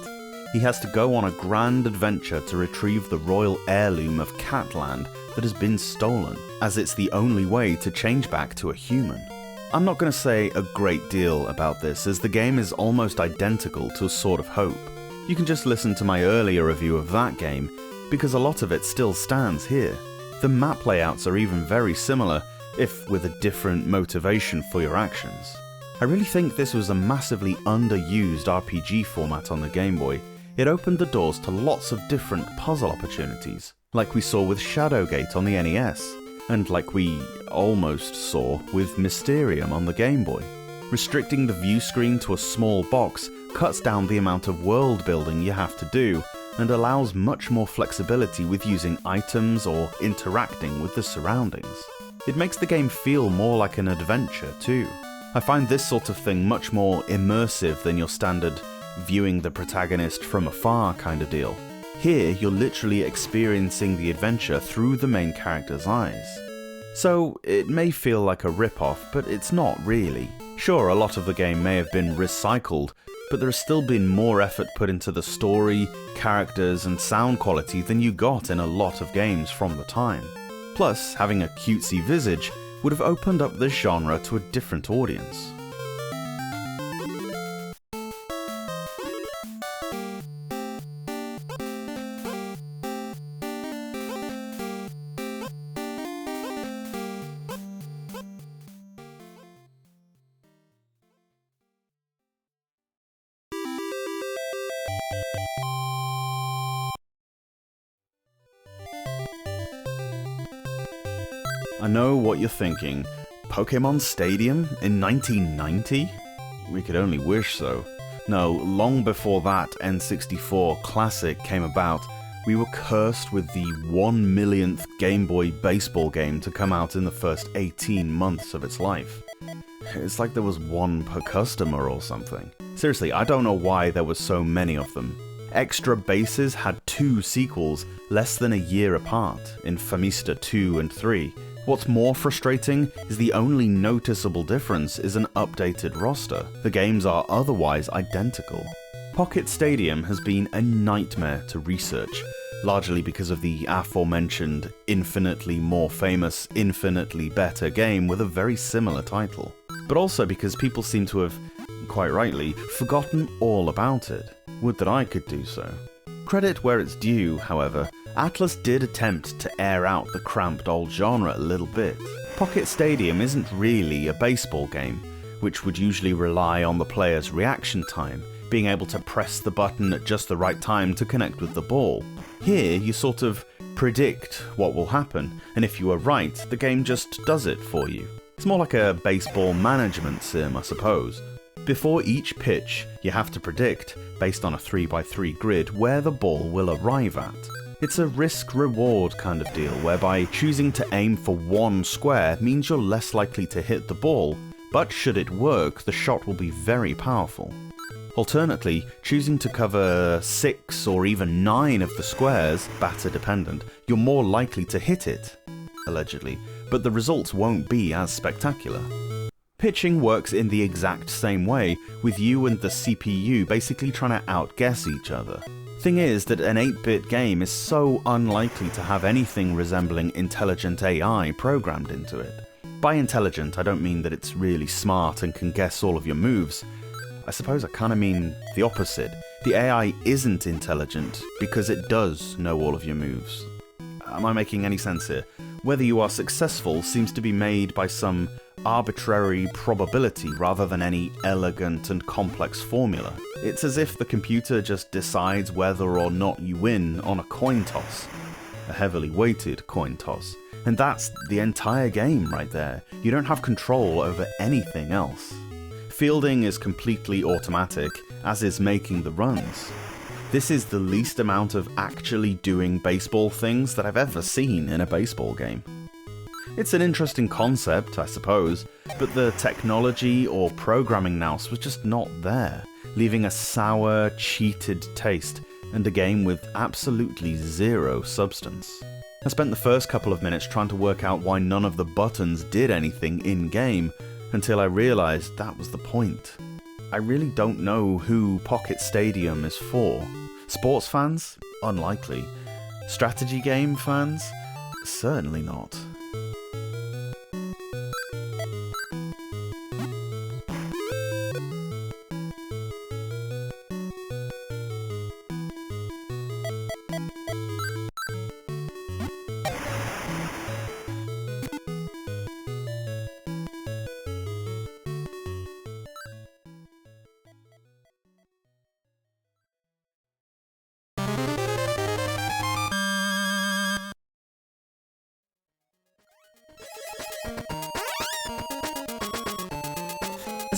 A: He has to go on a grand adventure to retrieve the royal heirloom of Catland that has been stolen, as it's the only way to change back to a human. I'm not going to say a great deal about this, as the game is almost identical to Sword of Hope. You can just listen to my earlier review of that game, because a lot of it still stands here. The map layouts are even very similar, if with a different motivation for your actions. I really think this was a massively underused RPG format on the Game Boy. It opened the doors to lots of different puzzle opportunities, like we saw with Shadowgate on the NES, and like we almost saw with Mysterium on the Game Boy. Restricting the view screen to a small box cuts down the amount of world building you have to do, and allows much more flexibility with using items or interacting with the surroundings. It makes the game feel more like an adventure too. I find this sort of thing much more immersive than your standard viewing the protagonist from afar kind of deal. Here, you're literally experiencing the adventure through the main character's eyes. So, it may feel like a rip-off, but it's not really. Sure, a lot of the game may have been recycled, but there has still been more effort put into the story, characters, and sound quality than you got in a lot of games from the time. Plus, having a cutesy visage would have opened up this genre to a different audience. I know what you're thinking. Pokémon Stadium in 1990? We could only wish so. No, long before that N64 classic came about, we were cursed with the 1 millionth Game Boy baseball game to come out in the first 18 months of its life. It's like there was one per customer or something. Seriously, I don't know why there were so many of them. Extra Bases had 2 sequels less than a year apart, in Famista 2 and 3. What's more frustrating is the only noticeable difference is an updated roster. The games are otherwise identical. Pocket Stadium has been a nightmare to research, largely because of the aforementioned infinitely more famous, infinitely better game with a very similar title. But also because people seem to have, quite rightly, forgotten all about it. Would that I could do so. Credit where it's due, however, Atlus did attempt to air out the cramped old genre a little bit. Pocket Stadium isn't really a baseball game, which would usually rely on the player's reaction time, being able to press the button at just the right time to connect with the ball. Here, you sort of predict what will happen, and if you are right, the game just does it for you. It's more like a baseball management sim, I suppose. Before each pitch, you have to predict, based on a 3x3 grid, where the ball will arrive at. It's a risk-reward kind of deal, whereby choosing to aim for one square means you're less likely to hit the ball, but should it work, the shot will be very powerful. Alternately, choosing to cover 6 or even 9 of the squares, batter dependent, you're more likely to hit it, allegedly, but the results won't be as spectacular. Pitching works in the exact same way, with you and the CPU basically trying to outguess each other. Thing is that an 8-bit game is so unlikely to have anything resembling intelligent AI programmed into it. By intelligent, I don't mean that it's really smart and can guess all of your moves. I suppose I kinda mean the opposite. The AI isn't intelligent because it does know all of your moves. Am I making any sense here? Whether you are successful seems to be made by some arbitrary probability rather than any elegant and complex formula. It's as if the computer just decides whether or not you win on a coin toss. A heavily weighted coin toss. And that's the entire game right there. You don't have control over anything else. Fielding is completely automatic, as is making the runs. This is the least amount of actually doing baseball things that I've ever seen in a baseball game. It's an interesting concept, I suppose, but the technology or programming nous was just not there, leaving a sour, cheated taste, and a game with absolutely zero substance. I spent the first couple of minutes trying to work out why none of the buttons did anything in-game, until I realised that was the point. I really don't know who Pocket Stadium is for. Sports fans? Unlikely. Strategy game fans? Certainly not.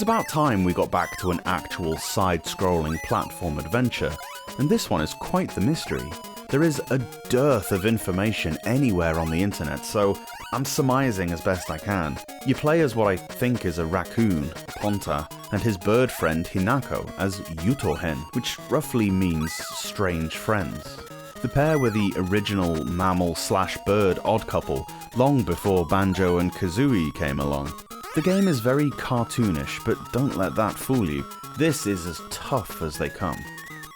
A: about time we got back to an actual side-scrolling platform adventure, and this one is quite the mystery. There is a dearth of information anywhere on the internet, so I'm surmising as best I can. You play as what I think is a raccoon, Ponta, and his bird friend Hinako as Yuutou hen, which roughly means strange friends. The pair were the original mammal-slash-bird odd couple, long before Banjo and Kazooie came along. The game is very cartoonish, but don't let that fool you. This is as tough as they come.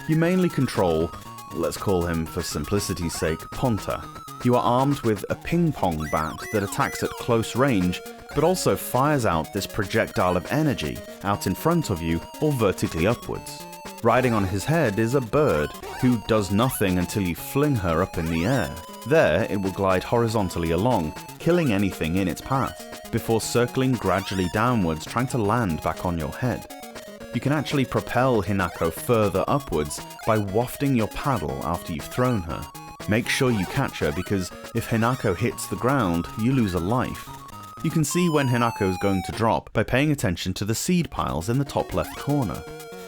A: You mainly control, let's call him for simplicity's sake, Ponta. You are armed with a ping-pong bat that attacks at close range, but also fires out this projectile of energy out in front of you or vertically upwards. Riding on his head is a bird who does nothing until you fling her up in the air. There, it will glide horizontally along, killing anything in its path, before circling gradually downwards, trying to land back on your head. You can actually propel Hinako further upwards by wafting your paddle after you've thrown her. Make sure you catch her, because if Hinako hits the ground, you lose a life. You can see when Hinako is going to drop by paying attention to the seed piles in the top left corner.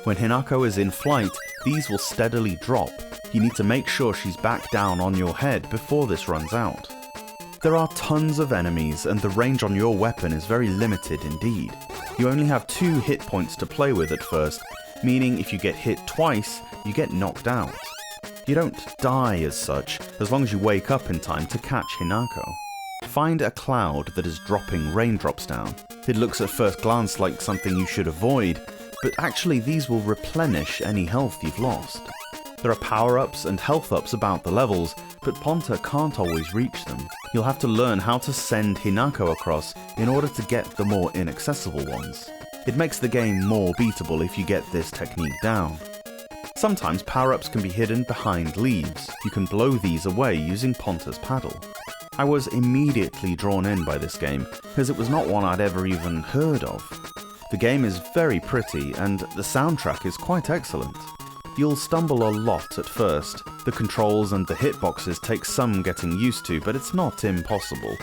A: When Hinako is in flight, these will steadily drop. You need to make sure she's back down on your head before this runs out. There are tons of enemies, and the range on your weapon is very limited indeed. You only have 2 hit points to play with at first, meaning if you get hit twice, you get knocked out. You don't die as such, as long as you wake up in time to catch Hinako. Find a cloud that is dropping raindrops down. It looks at first glance like something you should avoid, but actually these will replenish any health you've lost. There are power-ups and health-ups about the levels, but Ponta can't always reach them. You'll have to learn how to send Hinako across in order to get the more inaccessible ones. It makes the game more beatable if you get this technique down. Sometimes power-ups can be hidden behind leaves. You can blow these away using Ponta's paddle. I was immediately drawn in by this game, as it was not one I'd ever even heard of. The game is very pretty, and the soundtrack is quite excellent. You'll stumble a lot at first. The controls and the hitboxes take some getting used to, but it's not impossible.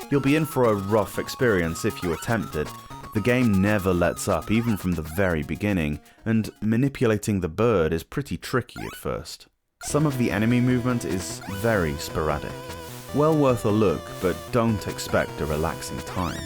A: You'll be in for a rough experience if you attempt it. The game never lets up, even from the very beginning, and manipulating the bird is pretty tricky at first. Some of the enemy movement is very sporadic. Well worth a look, but don't expect a relaxing time.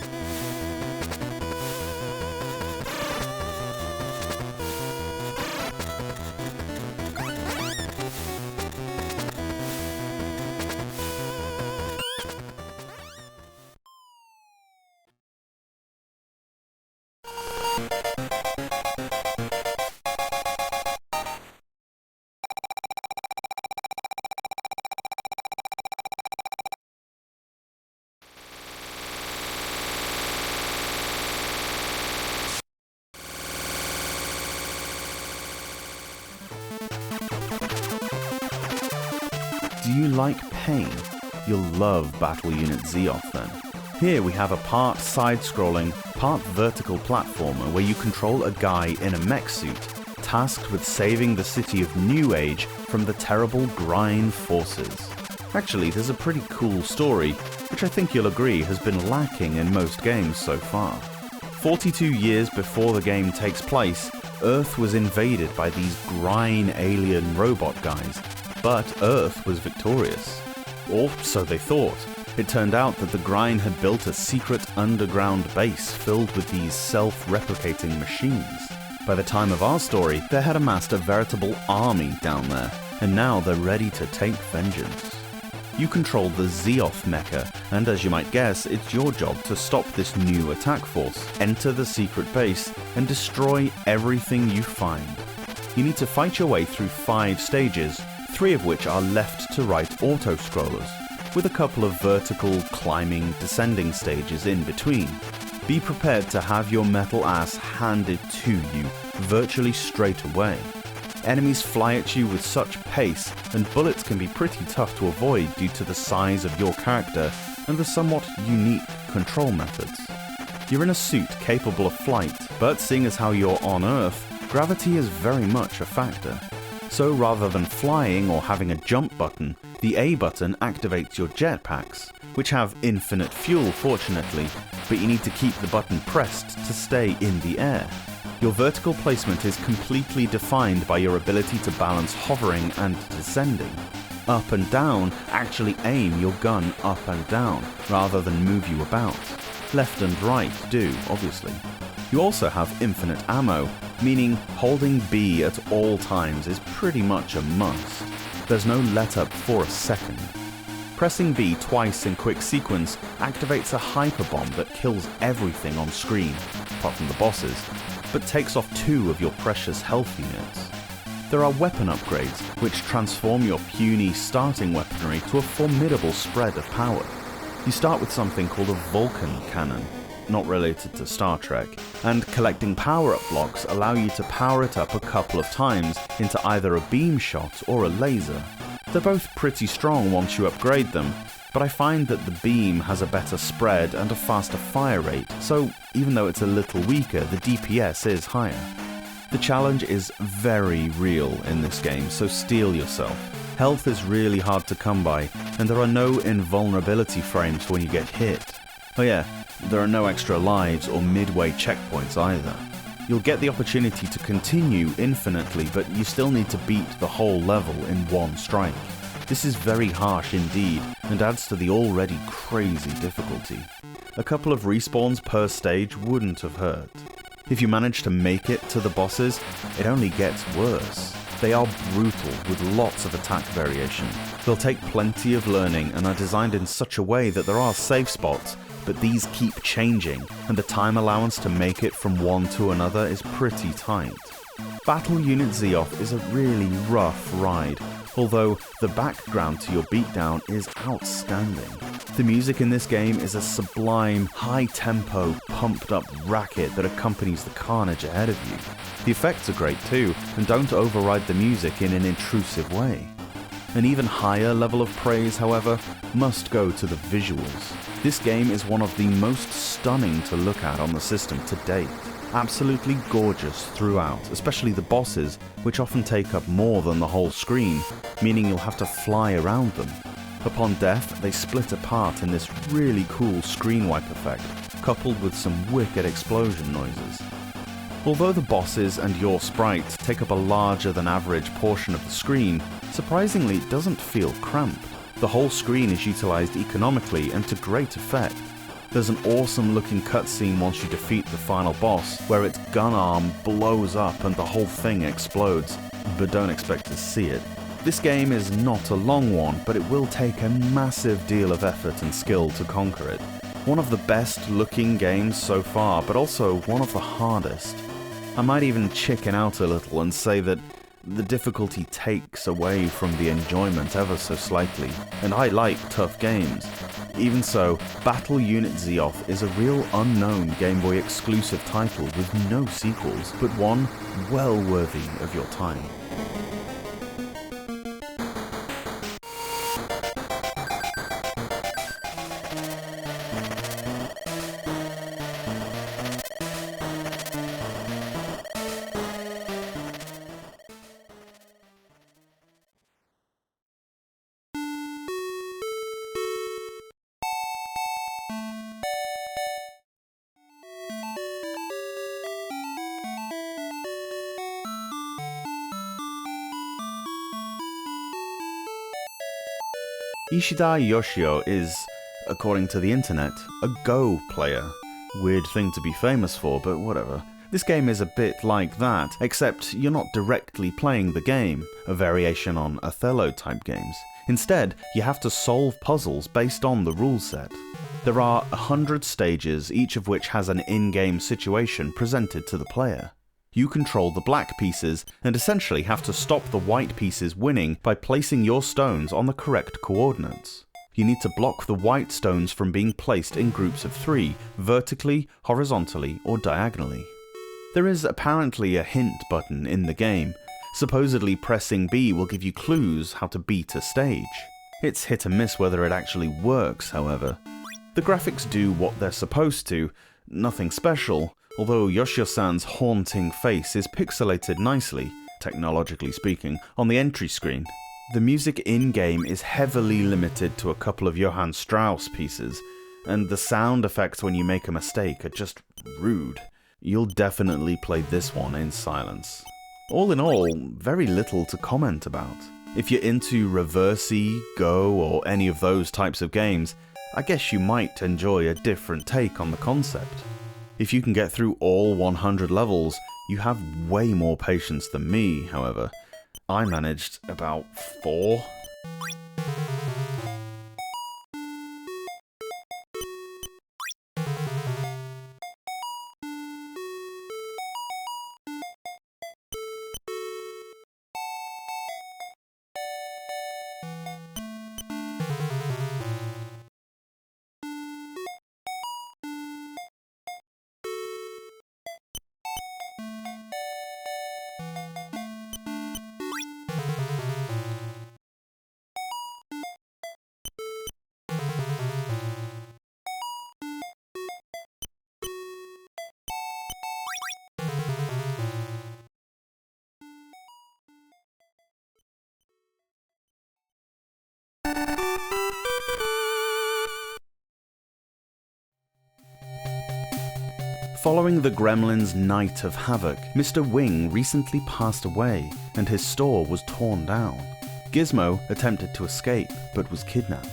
A: Do you like pain? You'll love Battle Unit Zeoth then. Here we have a part side-scrolling, part vertical platformer where you control a guy in a mech suit, tasked with saving the city of New Age from the terrible Grind forces. Actually, there's a pretty cool story, which I think you'll agree has been lacking in most games so far. 42 years before the game takes place, Earth was invaded by these Grind alien robot guys, but Earth was victorious. Or so they thought. It turned out that the Grind had built a secret underground base filled with these self-replicating machines. By the time of our story, they had amassed a veritable army down there, and now they're ready to take vengeance. You control the Zeoth mecha, and as you might guess, it's your job to stop this new attack force, enter the secret base, and destroy everything you find. You need to fight your way through 5 stages, 3 of which are left-to-right auto-scrollers, with a couple of vertical, climbing, descending stages in between. Be prepared to have your metal ass handed to you virtually straight away. Enemies fly at you with such pace, and bullets can be pretty tough to avoid due to the size of your character and the somewhat unique control methods. You're in a suit capable of flight, but seeing as how you're on Earth, gravity is very much a factor. So rather than flying or having a jump button, The A button activates your jetpacks, which have infinite fuel fortunately, but you need to keep the button pressed to stay in the air. Your vertical placement is completely defined by your ability to balance hovering and descending. Up and down actually aim your gun up and down, rather than move you about. Left and right do, obviously. You also have infinite ammo, meaning holding B at all times is pretty much a must. There's no let-up for a second. Pressing B twice in quick sequence activates a hyper bomb that kills everything on screen, apart from the bosses, but takes off 2 of your precious health units. There are weapon upgrades, which transform your puny starting weaponry to a formidable spread of power. You start with something called a Vulcan cannon, not related to Star Trek, and collecting power-up blocks allow you to power it up a couple of times into either a beam shot or a laser. They're both pretty strong once you upgrade them, but I find that the beam has a better spread and a faster fire rate, so even though it's a little weaker, the DPS is higher. The challenge is very real in this game, so steel yourself. Health is really hard to come by, and there are no invulnerability frames when you get hit. Oh yeah, there are no extra lives or midway checkpoints either. You'll get the opportunity to continue infinitely, but you still need to beat the whole level in one strike. This is very harsh indeed, and adds to the already crazy difficulty. A couple of respawns per stage wouldn't have hurt. If you manage to make it to the bosses, it only gets worse. They are brutal, with lots of attack variation. They'll take plenty of learning and are designed in such a way that there are safe spots, but these keep changing, and the time allowance to make it from one to another is pretty tight. Battle Unit Zeoth is a really rough ride, although the background to your beatdown is outstanding. The music in this game is a sublime, high-tempo, pumped-up racket that accompanies the carnage ahead of you. The effects are great too, and don't override the music in an intrusive way. An even higher level of praise, however, must go to the visuals. This game is one of the most stunning to look at on the system to date. Absolutely gorgeous throughout, especially the bosses, which often take up more than the whole screen, meaning you'll have to fly around them. Upon death, they split apart in this really cool screen wipe effect, coupled with some wicked explosion noises. Although the bosses and your sprite take up a larger than average portion of the screen, surprisingly it doesn't feel cramped. The whole screen is utilized economically and to great effect. There's an awesome looking cutscene once you defeat the final boss, where its gun arm blows up and the whole thing explodes, but don't expect to see it. This game is not a long one, but it will take a massive deal of effort and skill to conquer it. One of the best looking games so far, but also one of the hardest. I might even chicken out a little and say that the difficulty takes away from the enjoyment ever so slightly, and I like tough games. Even so, Battle Unit Zeoth is a real unknown Game Boy exclusive title with no sequels, but one well worthy of your time. Ishida Yoshio is, according to the internet, a Go player. Weird thing to be famous for, but whatever. This game is a bit like that, except you're not directly playing the game, a variation on Othello type games. Instead, you have to solve puzzles based on the rule set. There are 100 stages, each of which has an in-game situation presented to the player. You control the black pieces, and essentially have to stop the white pieces winning by placing your stones on the correct coordinates. You need to block the white stones from being placed in groups of 3, vertically, horizontally, or diagonally. There is apparently a hint button in the game. Supposedly pressing B will give you clues how to beat a stage. It's hit and miss whether it actually works, however. The graphics do what they're supposed to, nothing special, although Yoshio-san's haunting face is pixelated nicely, technologically speaking, on the entry screen. The music in-game is heavily limited to a couple of Johann Strauss pieces, and the sound effects when you make a mistake are just rude. You'll definitely play this one in silence. All in all, very little to comment about. If you're into Reversey, Go, or any of those types of games, I guess you might enjoy a different take on the concept. If you can get through all 100 levels, you have way more patience than me, however. I managed about 4. Following the Gremlins' Night of Havoc, Mr. Wing recently passed away, and his store was torn down. Gizmo attempted to escape, but was kidnapped.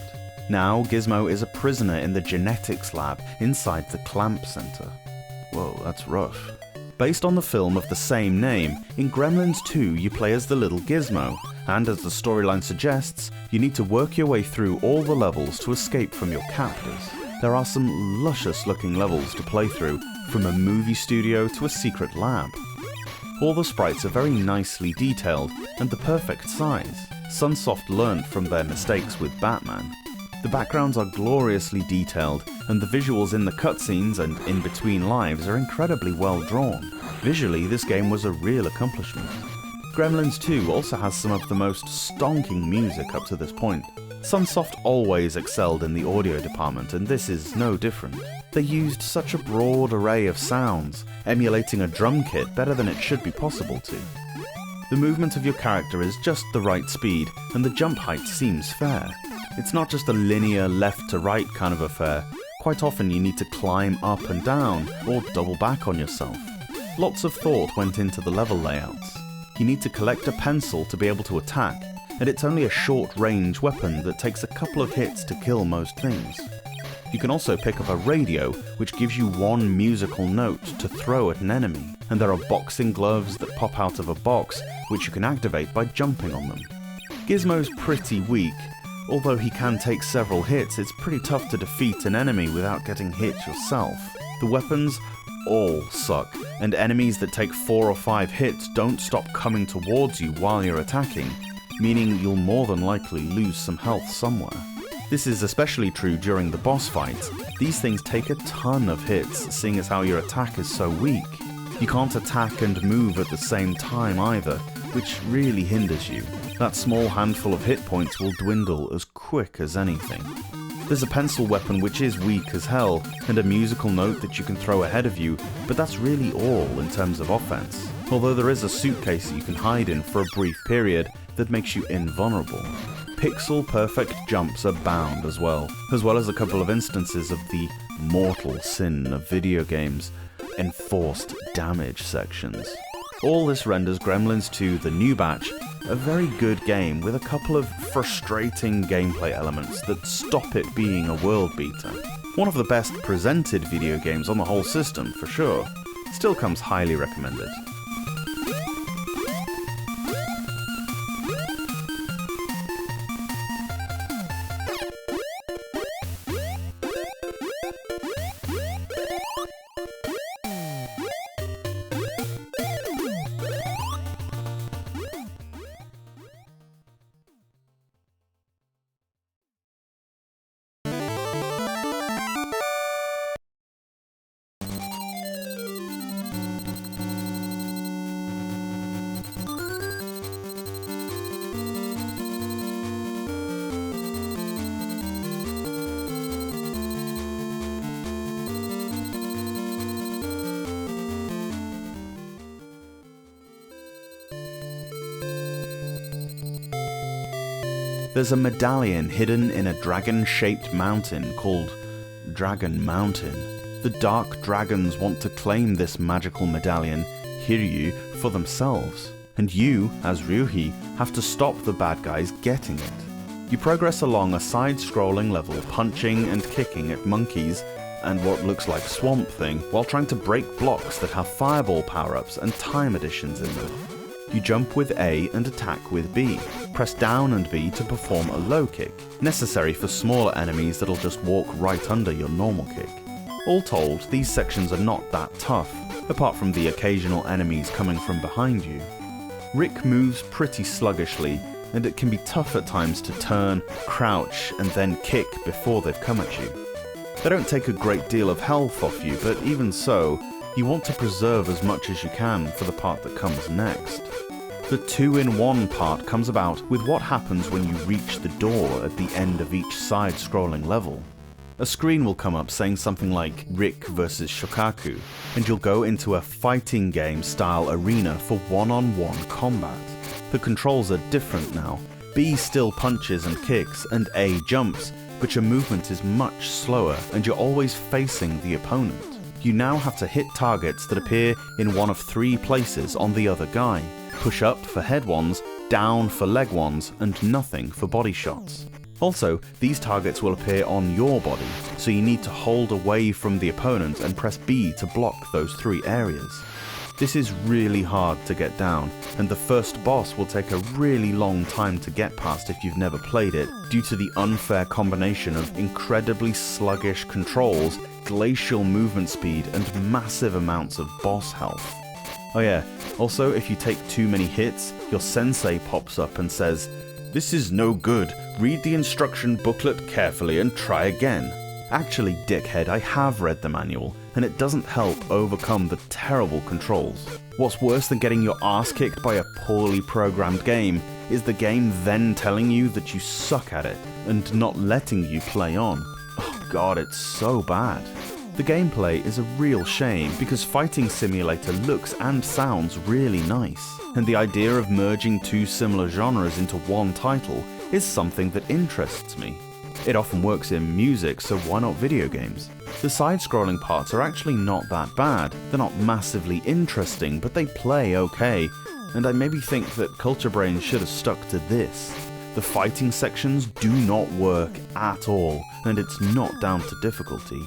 A: Now, Gizmo is a prisoner in the genetics lab inside the Clamp Center. Whoa, that's rough. Based on the film of the same name, in Gremlins 2 you play as the little Gizmo, and as the storyline suggests, you need to work your way through all the levels to escape from your captors. There are some luscious looking levels to play through, from a movie studio to a secret lab. All the sprites are very nicely detailed and the perfect size. Sunsoft learned from their mistakes with Batman. The backgrounds are gloriously detailed, and the visuals in the cutscenes and in between lives are incredibly well drawn. Visually, this game was a real accomplishment. Gremlins 2 also has some of the most stonking music up to this point. Sunsoft always excelled in the audio department, and this is no different. They used such a broad array of sounds, emulating a drum kit better than it should be possible to. The movement of your character is just the right speed, and the jump height seems fair. It's not just a linear left to right kind of affair. Quite often you need to climb up and down, or double back on yourself. Lots of thought went into the level layouts. You need to collect a pencil to be able to attack, and it's only a short-range weapon that takes a couple of hits to kill most things. You can also pick up a radio, which gives you one musical note to throw at an enemy, and there are boxing gloves that pop out of a box, which you can activate by jumping on them. Gizmo's pretty weak. Although he can take several hits, it's pretty tough to defeat an enemy without getting hit yourself. The weapons all suck, and enemies that take 4 or 5 hits don't stop coming towards you while you're attacking, meaning you'll more than likely lose some health somewhere. This is especially true during the boss fights. These things take a ton of hits, seeing as how your attack is so weak. You can't attack and move at the same time either, which really hinders you. That small handful of hit points will dwindle as quick as anything. There's a pencil weapon which is weak as hell, and a musical note that you can throw ahead of you, but that's really all in terms of offense. Although there is a suitcase you can hide in for a brief period that makes you invulnerable. Pixel-perfect jumps abound as well as a couple of instances of the mortal sin of video games, enforced damage sections. All this renders Gremlins 2 The New Batch a very good game with a couple of frustrating gameplay elements that stop it being a world beater. One of the best presented video games on the whole system, for sure. Still comes highly recommended. There's a medallion hidden in a dragon-shaped mountain called Dragon Mountain. The dark dragons want to claim this magical medallion, Hiryu, for themselves, and you, as Ryuhi, have to stop the bad guys getting it. You progress along a side-scrolling level, punching and kicking at monkeys and what looks like Swamp Thing, while trying to break blocks that have fireball power-ups and time additions in them. You jump with A and attack with B. Press down and B to perform a low kick, necessary for smaller enemies that'll just walk right under your normal kick. All told, these sections are not that tough, apart from the occasional enemies coming from behind you. Rick moves pretty sluggishly, and it can be tough at times to turn, crouch, and then kick before they've come at you. They don't take a great deal of health off you, but even so, you want to preserve as much as you can for the part that comes next. The 2-in-1 part comes about with what happens when you reach the door at the end of each side-scrolling level. A screen will come up saying something like Rick vs Shokaku, and you'll go into a fighting game style arena for one-on-one combat. The controls are different now. B still punches and kicks, and A jumps, but your movement is much slower, and you're always facing the opponent. You now have to hit targets that appear in one of 3 places on the other guy. Push up for head ones, down for leg ones, and nothing for body shots. Also, these targets will appear on your body, so you need to hold away from the opponent and press B to block those 3 areas. This is really hard to get down, and the first boss will take a really long time to get past if you've never played it, due to the unfair combination of incredibly sluggish controls, glacial movement speed, and massive amounts of boss health. Oh yeah, also if you take too many hits, your sensei pops up and says, "This is no good, read the instruction booklet carefully and try again." Actually, dickhead, I have read the manual, and it doesn't help overcome the terrible controls. What's worse than getting your ass kicked by a poorly programmed game is the game then telling you that you suck at it, and not letting you play on. Oh god, it's so bad. The gameplay is a real shame because Fighting Simulator looks and sounds really nice, and the idea of merging 2 similar genres into one title is something that interests me. It often works in music, so why not video games? The side-scrolling parts are actually not that bad. They're not massively interesting, but they play okay, and I maybe think that Culture Brain should have stuck to this. The fighting sections do not work at all, and it's not down to difficulty.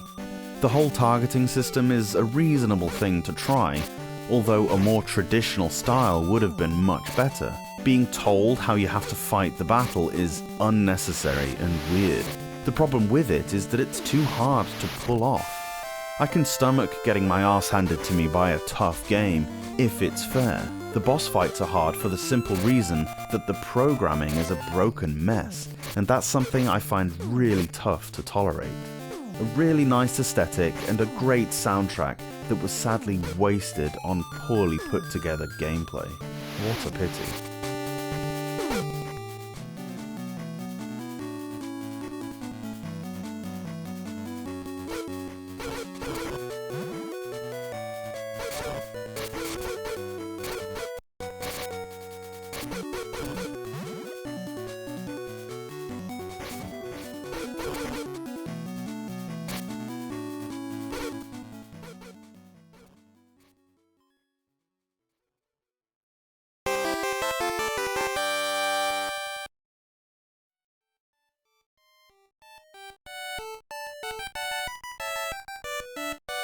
A: The whole targeting system is a reasonable thing to try, although a more traditional style would have been much better. Being told how you have to fight the battle is unnecessary and weird. The problem with it is that it's too hard to pull off. I can stomach getting my ass handed to me by a tough game, if it's fair. The boss fights are hard for the simple reason that the programming is a broken mess, and that's something I find really tough to tolerate. A really nice aesthetic and a great soundtrack that was sadly wasted on poorly put together gameplay. What a pity.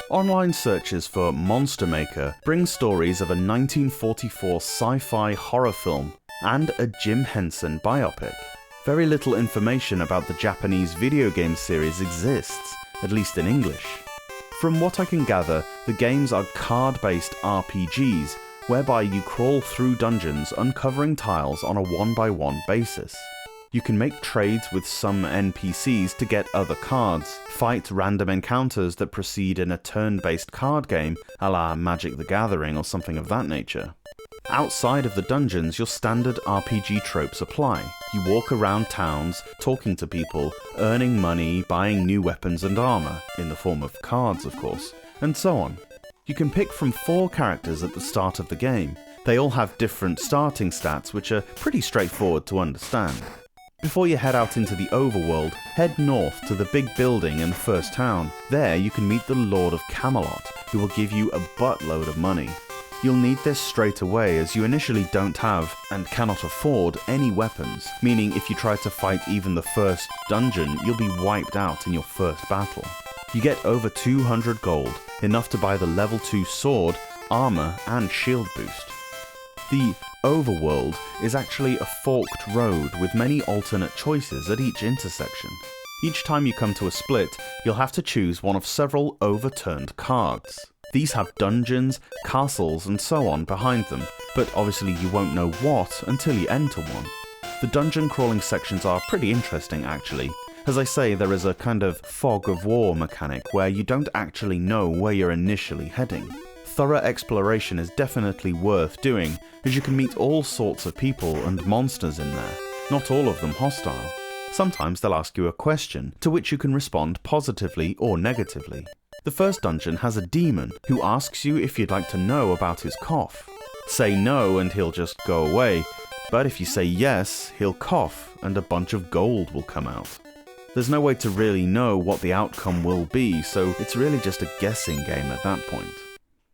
A: Online searches for Monster Maker bring stories of a 1944 sci-fi horror film and a Jim Henson biopic. Very little information about the Japanese video game series exists, at least in English. From what I can gather, the games are card-based RPGs, whereby you crawl through dungeons uncovering tiles on a one-by-one basis. You can make trades with some NPCs to get other cards, fight random encounters that proceed in a turn-based card game, a la Magic the Gathering or something of that nature. Outside of the dungeons, your standard RPG tropes apply. You walk around towns, talking to people, earning money, buying new weapons and armor, in the form of cards of course, and so on. You can pick from 4 characters at the start of the game. They all have different starting stats which are pretty straightforward to understand. Before you head out into the overworld, head north to the big building in the first town. There you can meet the Lord of Camelot, who will give you a buttload of money. You'll need this straight away as you initially don't have, and cannot afford, any weapons, meaning if you try to fight even the first dungeon, you'll be wiped out in your first battle. You get over 200 gold, enough to buy the level 2 sword, armor, and shield boost. The overworld is actually a forked road with many alternate choices at each intersection. Each time you come to a split, you'll have to choose one of several overturned cards. These have dungeons, castles, and so on behind them, but obviously you won't know what until you enter one. The dungeon crawling sections are pretty interesting actually. As I say, there is a kind of fog of war mechanic where you don't actually know where you're initially heading. Thorough exploration is definitely worth doing, as you can meet all sorts of people and monsters in there, not all of them hostile. Sometimes they'll ask you a question, to which you can respond positively or negatively. The first dungeon has a demon who asks you if you'd like to know about his cough. Say no and he'll just go away, but if you say yes, he'll cough and a bunch of gold will come out. There's no way to really know what the outcome will be, so it's really just a guessing game at that point.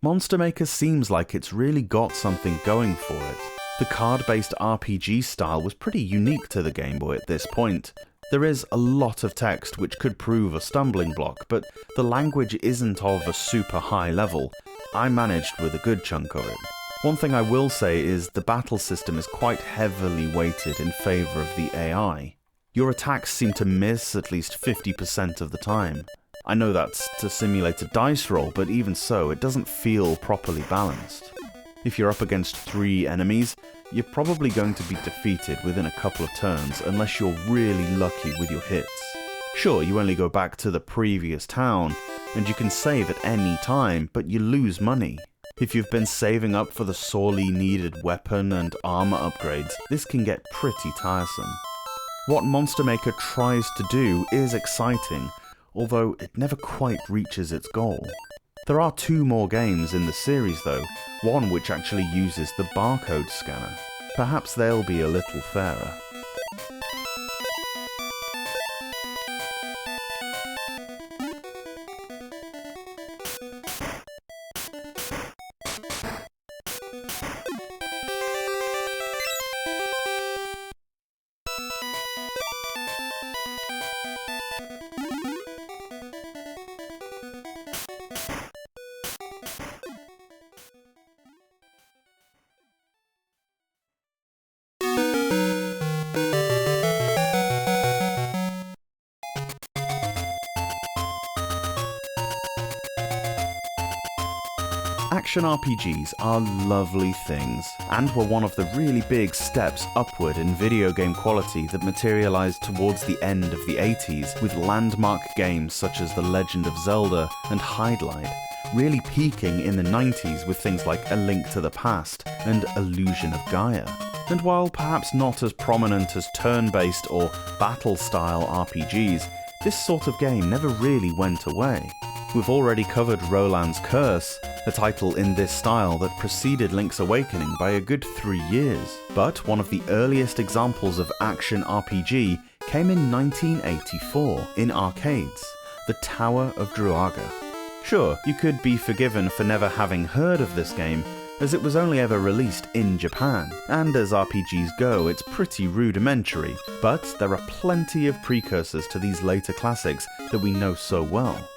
A: Monster Maker seems like it's really got something going for it. The card-based RPG style was pretty unique to the Game Boy at this point. There is a lot of text which could prove a stumbling block, but the language isn't of a super high level. I managed with a good chunk of it. One thing I will say is the battle system is quite heavily weighted in favour of the AI. Your attacks seem to miss at least 50% of the time. I know that's to simulate a dice roll, but even so, it doesn't feel properly balanced. If you're up against 3 enemies, you're probably going to be defeated within a couple of turns unless you're really lucky with your hits. Sure, you only go back to the previous town, and you can save at any time, but you lose money. If you've been saving up for the sorely needed weapon and armor upgrades, this can get pretty tiresome. What Monster Maker tries to do is exciting, although it never quite reaches its goal. There are 2 more games in the series though, one which actually uses the barcode scanner. Perhaps they'll be a little fairer. Action RPGs are lovely things, and were one of the really big steps upward in video game quality that materialized towards the end of the 80s with landmark games such as The Legend of Zelda and Hydlide, really peaking in the 90s with things like A Link to the Past and Illusion of Gaia. And while perhaps not as prominent as turn-based or battle-style RPGs, this sort of game never really went away. We've already covered Roland's Curse, a title in this style that preceded Link's Awakening by a good 3 years. But one of the earliest examples of action RPG came in 1984 in arcades, the Tower of Druaga. Sure, you could be forgiven for never having heard of this game, as it was only ever released in Japan, and as RPGs go, it's pretty rudimentary, but there are plenty of precursors to these later classics that we know so well.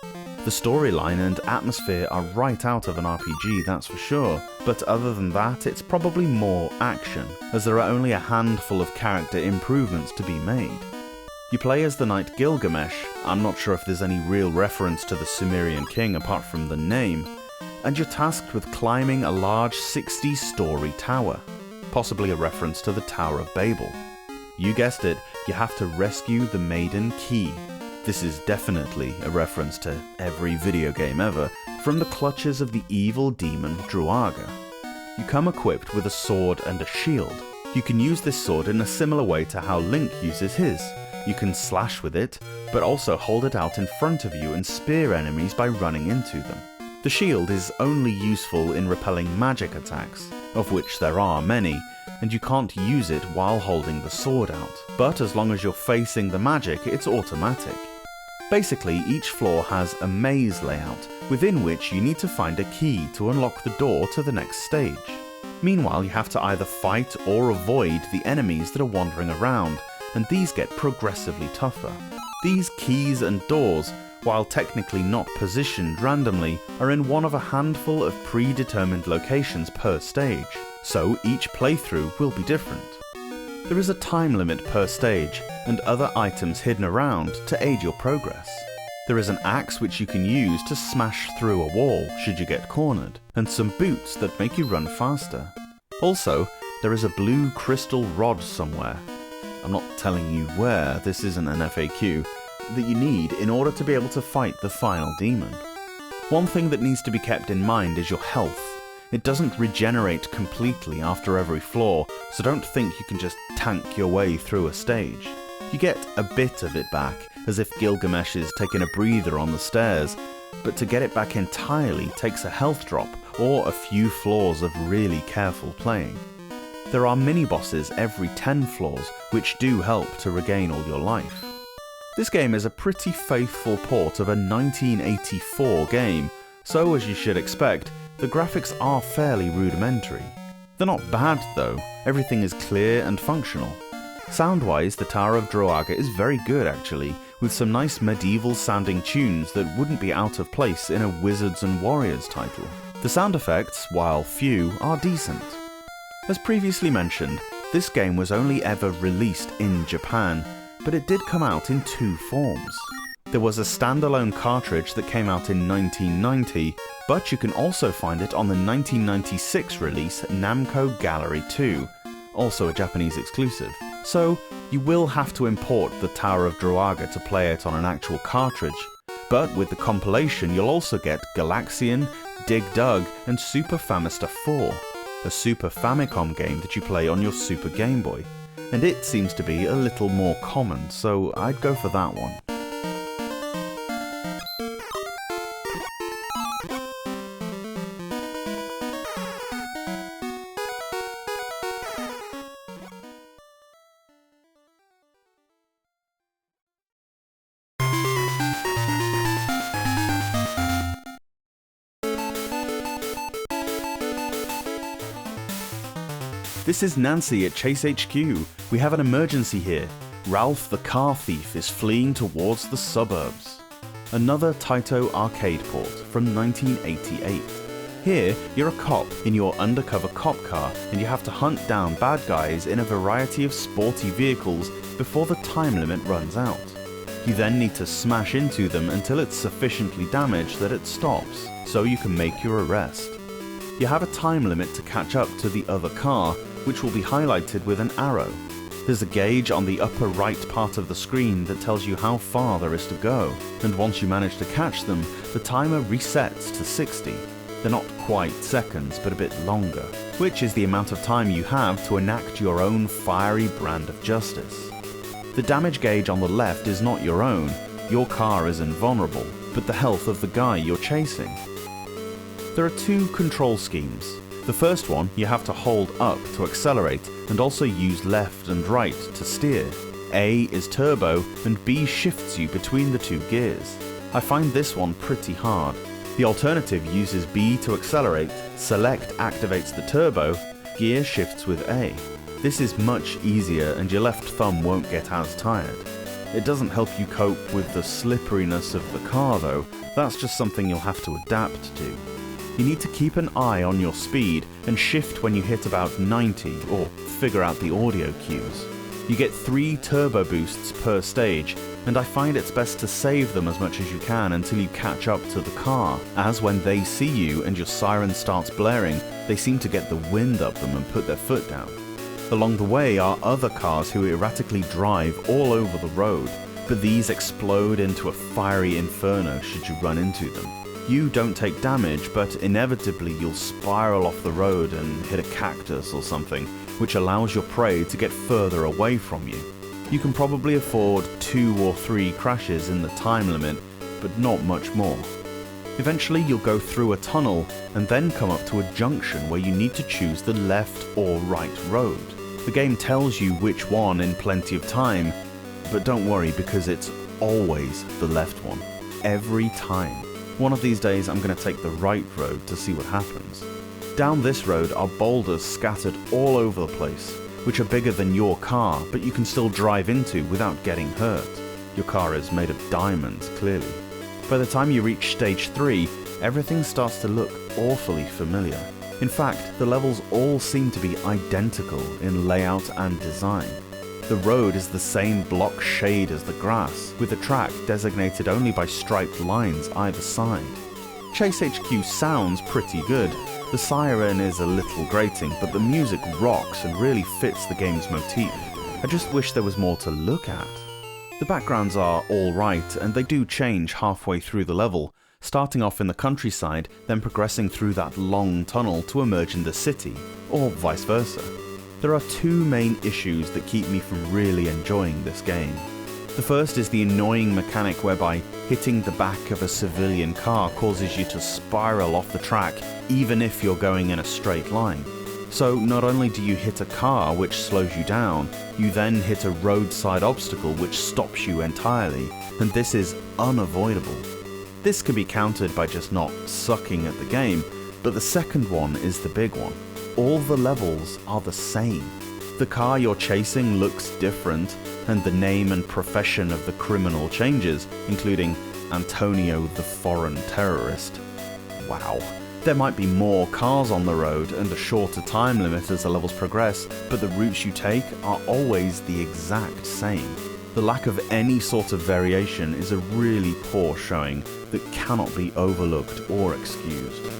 A: The storyline and atmosphere are right out of an RPG, that's for sure, but other than that, it's probably more action, as there are only a handful of character improvements to be made. You play as the knight Gilgamesh, I'm not sure if there's any real reference to the Sumerian king apart from the name, and you're tasked with climbing a large 60-story tower, possibly a reference to the Tower of Babel. You guessed it, you have to rescue the Maiden Key. This is definitely a reference to every video game ever, from the clutches of the evil demon Druaga. You come equipped with a sword and a shield. You can use this sword in a similar way to how Link uses his. You can slash with it, but also hold it out in front of you and spear enemies by running into them. The shield is only useful in repelling magic attacks, of which there are many, and you can't use it while holding the sword out, but as long as you're facing the magic, it's automatic. Basically, each floor has a maze layout, within which you need to find a key to unlock the door to the next stage. Meanwhile, you have to either fight or avoid the enemies that are wandering around, and these get progressively tougher. These keys and doors, while technically not positioned randomly, are in one of a handful of predetermined locations per stage, so each playthrough will be different. There is a time limit per stage, and other items hidden around to aid your progress. There is an axe which you can use to smash through a wall should you get cornered, and some boots that make you run faster. Also, there is a blue crystal rod somewhere. I'm not telling you where, this isn't an FAQ, that you need in order to be able to fight the final demon. One thing that needs to be kept in mind is your health. It doesn't regenerate completely after every floor, so don't think you can just tank your way through a stage. You get a bit of it back, as if Gilgamesh is taking a breather on the stairs, but to get it back entirely takes a health drop or a few floors of really careful playing. There are mini-bosses every 10 floors, which do help to regain all your life. This game is a pretty faithful port of a 1984 game, so as you should expect, the graphics are fairly rudimentary. They're not bad though, everything is clear and functional. Sound-wise, the Tower of Druaga is very good actually, with some nice medieval sounding tunes that wouldn't be out of place in a Wizards and Warriors title. The sound effects, while few, are decent. As previously mentioned, this game was only ever released in Japan, but it did come out in two forms. There was a standalone cartridge that came out in 1990, but you can also find it on the 1996 release Namco Gallery 2, also a Japanese exclusive. So, you will have to import the Tower of Druaga to play it on an actual cartridge, but with the compilation you'll also get Galaxian, Dig Dug, and Super Famista 4, a Super Famicom game that you play on your Super Game Boy, and it seems to be a little more common, so I'd go for that one. This is Nancy at Chase HQ. We have an emergency here. Ralph the car thief is fleeing towards the suburbs. Another Taito arcade port from 1988. Here, you're a cop in your undercover cop car and you have to hunt down bad guys in a variety of sporty vehicles before the time limit runs out. You then need to smash into them until it's sufficiently damaged that it stops, so you can make your arrest. You have a time limit to catch up to the other car, which will be highlighted with an arrow. There's a gauge on the upper right part of the screen that tells you how far there is to go, and once you manage to catch them, the timer resets to 60. They're not quite seconds, but a bit longer, which is the amount of time you have to enact your own fiery brand of justice. The damage gauge on the left is not your own, your car is invulnerable, but the health of the guy you're chasing. There are two control schemes. The first one, you have to hold up to accelerate and also use left and right to steer. A is turbo and B shifts you between the two gears. I find this one pretty hard. The alternative uses B to accelerate, select activates the turbo, gear shifts with A. This is much easier and your left thumb won't get as tired. It doesn't help you cope with the slipperiness of the car though, that's just something you'll have to adapt to. You need to keep an eye on your speed and shift when you hit about 90 or figure out the audio cues. You get 3 turbo boosts per stage, and I find it's best to save them as much as you can until you catch up to the car, as when they see you and your siren starts blaring, they seem to get the wind up them and put their foot down. Along the way are other cars who erratically drive all over the road, but these explode into a fiery inferno should you run into them. You don't take damage, but inevitably you'll spiral off the road and hit a cactus or something, which allows your prey to get further away from you. You can probably afford 2 or 3 crashes in the time limit, but not much more. Eventually you'll go through a tunnel and then come up to a junction where you need to choose the left or right road. The game tells you which one in plenty of time, but don't worry because it's always the left one. Every time. One of these days I'm going to take the right road to see what happens. Down this road are boulders scattered all over the place, which are bigger than your car, but you can still drive into without getting hurt. Your car is made of diamonds, clearly. By the time you reach stage 3, everything starts to look awfully familiar. In fact, the levels all seem to be identical in layout and design. The road is the same block shade as the grass, with the track designated only by striped lines either side. Chase HQ sounds pretty good. The siren is a little grating, but the music rocks and really fits the game's motif. I just wish there was more to look at. The backgrounds are alright, and they do change halfway through the level, starting off in the countryside, then progressing through that long tunnel to emerge in the city, or vice versa. There are two main issues that keep me from really enjoying this game. The first is the annoying mechanic whereby hitting the back of a civilian car causes you to spiral off the track even if you're going in a straight line. So not only do you hit a car which slows you down, you then hit a roadside obstacle which stops you entirely, and this is unavoidable. This can be countered by just not sucking at the game, but the second one is the big one. All the levels are the same. The car you're chasing looks different, and the name and profession of the criminal changes, including Antonio the Foreign Terrorist. Wow. There might be more cars on the road and a shorter time limit as the levels progress, but the routes you take are always the exact same. The lack of any sort of variation is a really poor showing that cannot be overlooked or excused.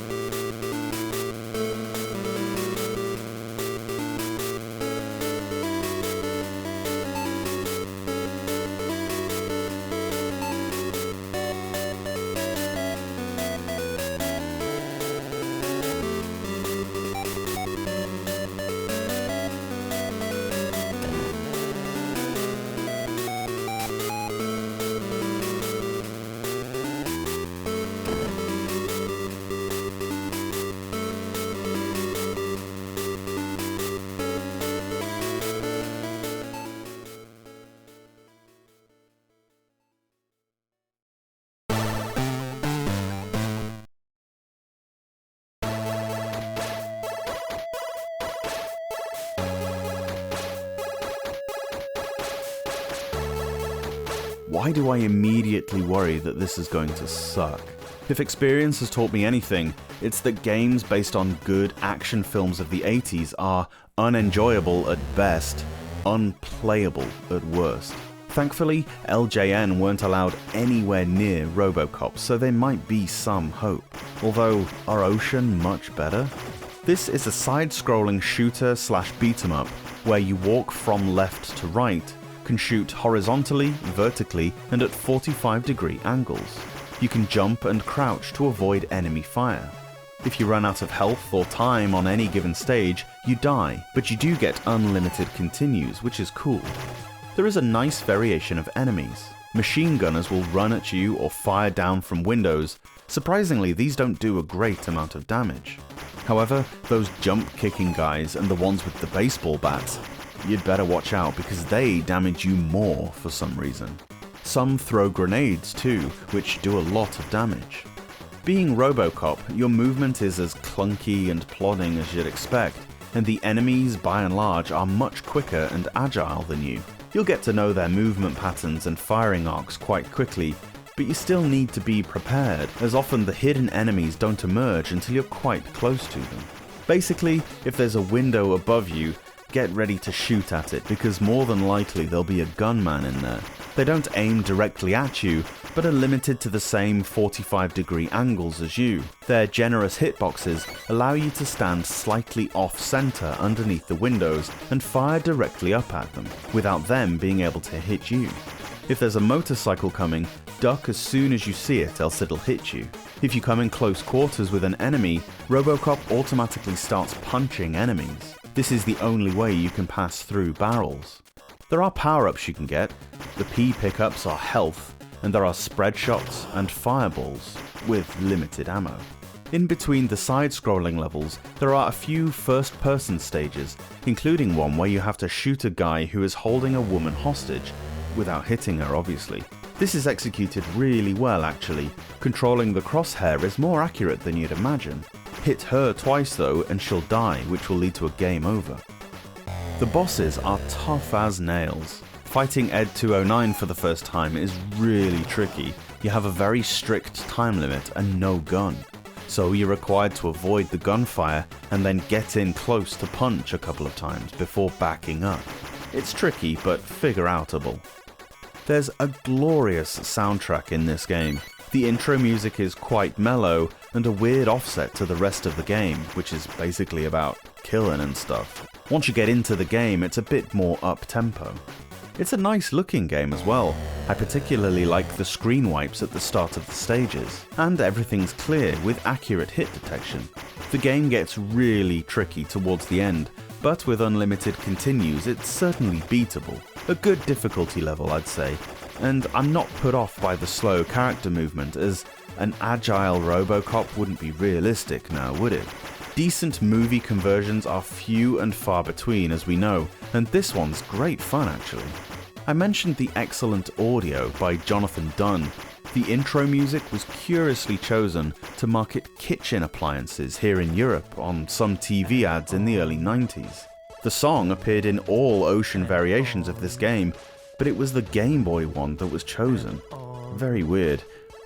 A: Why do I immediately worry that this is going to suck? If experience has taught me anything, it's that games based on good action films of the 80s are unenjoyable at best, unplayable at worst. Thankfully, LJN weren't allowed anywhere near RoboCop, so there might be some hope. Although, are Ocean much better? This is a side-scrolling shooter / beat-em-up, where you walk from left to right, can shoot horizontally, vertically, and at 45-degree angles. You can jump and crouch to avoid enemy fire. If you run out of health or time on any given stage, you die, but you do get unlimited continues, which is cool. There is a nice variation of enemies. Machine gunners will run at you or fire down from windows. Surprisingly, these don't do a great amount of damage. However, those jump-kicking guys and the ones with the baseball bats, you'd better watch out because they damage you more for some reason. Some throw grenades too, which do a lot of damage. Being RoboCop, your movement is as clunky and plodding as you'd expect, and the enemies by and large are much quicker and agile than you. You'll get to know their movement patterns and firing arcs quite quickly, but you still need to be prepared, as often the hidden enemies don't emerge until you're quite close to them. Basically, if there's a window above you, get ready to shoot at it, because more than likely there'll be a gunman in there. They don't aim directly at you, but are limited to the same 45-degree angles as you. Their generous hitboxes allow you to stand slightly off-center underneath the windows and fire directly up at them, without them being able to hit you. If there's a motorcycle coming, duck as soon as you see it, else it'll hit you. If you come in close quarters with an enemy, RoboCop automatically starts punching enemies. This is the only way you can pass through barrels. There are power-ups you can get. The P pickups are health, and there are spread shots and fireballs with limited ammo. In between the side-scrolling levels, there are a few first-person stages, including one where you have to shoot a guy who is holding a woman hostage, without hitting her obviously. This is executed really well actually. Controlling the crosshair is more accurate than you'd imagine. Hit her twice though and she'll die, which will lead to a game over. The bosses are tough as nails. Fighting Ed 209 for the first time is really tricky. You have a very strict time limit and no gun. So you're required to avoid the gunfire and then get in close to punch a couple of times before backing up. It's tricky but figure-outable. There's a glorious soundtrack in this game. The intro music is quite mellow and a weird offset to the rest of the game, which is basically about killing and stuff. Once you get into the game, it's a bit more up-tempo. It's a nice looking game as well. I particularly like the screen wipes at the start of the stages, and everything's clear with accurate hit detection. The game gets really tricky towards the end, but with unlimited continues it's certainly beatable. A good difficulty level I'd say, and I'm not put off by the slow character movement, as an agile RoboCop wouldn't be realistic now, would it? Decent movie conversions are few and far between, as we know, and this one's great fun actually. I mentioned the excellent audio by Jonathan Dunn. The intro music was curiously chosen to market kitchen appliances here in Europe on some TV ads in the early 90s. The song appeared in all Ocean variations of this game, but it was the Game Boy one that was chosen. Very weird.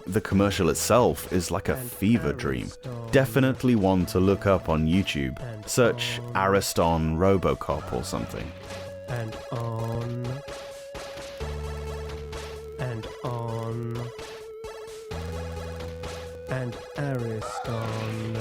A: The commercial itself is like a fever dream. Definitely one to look up on YouTube. Search Ariston RoboCop or something.
B: And on. And on. And Ariston.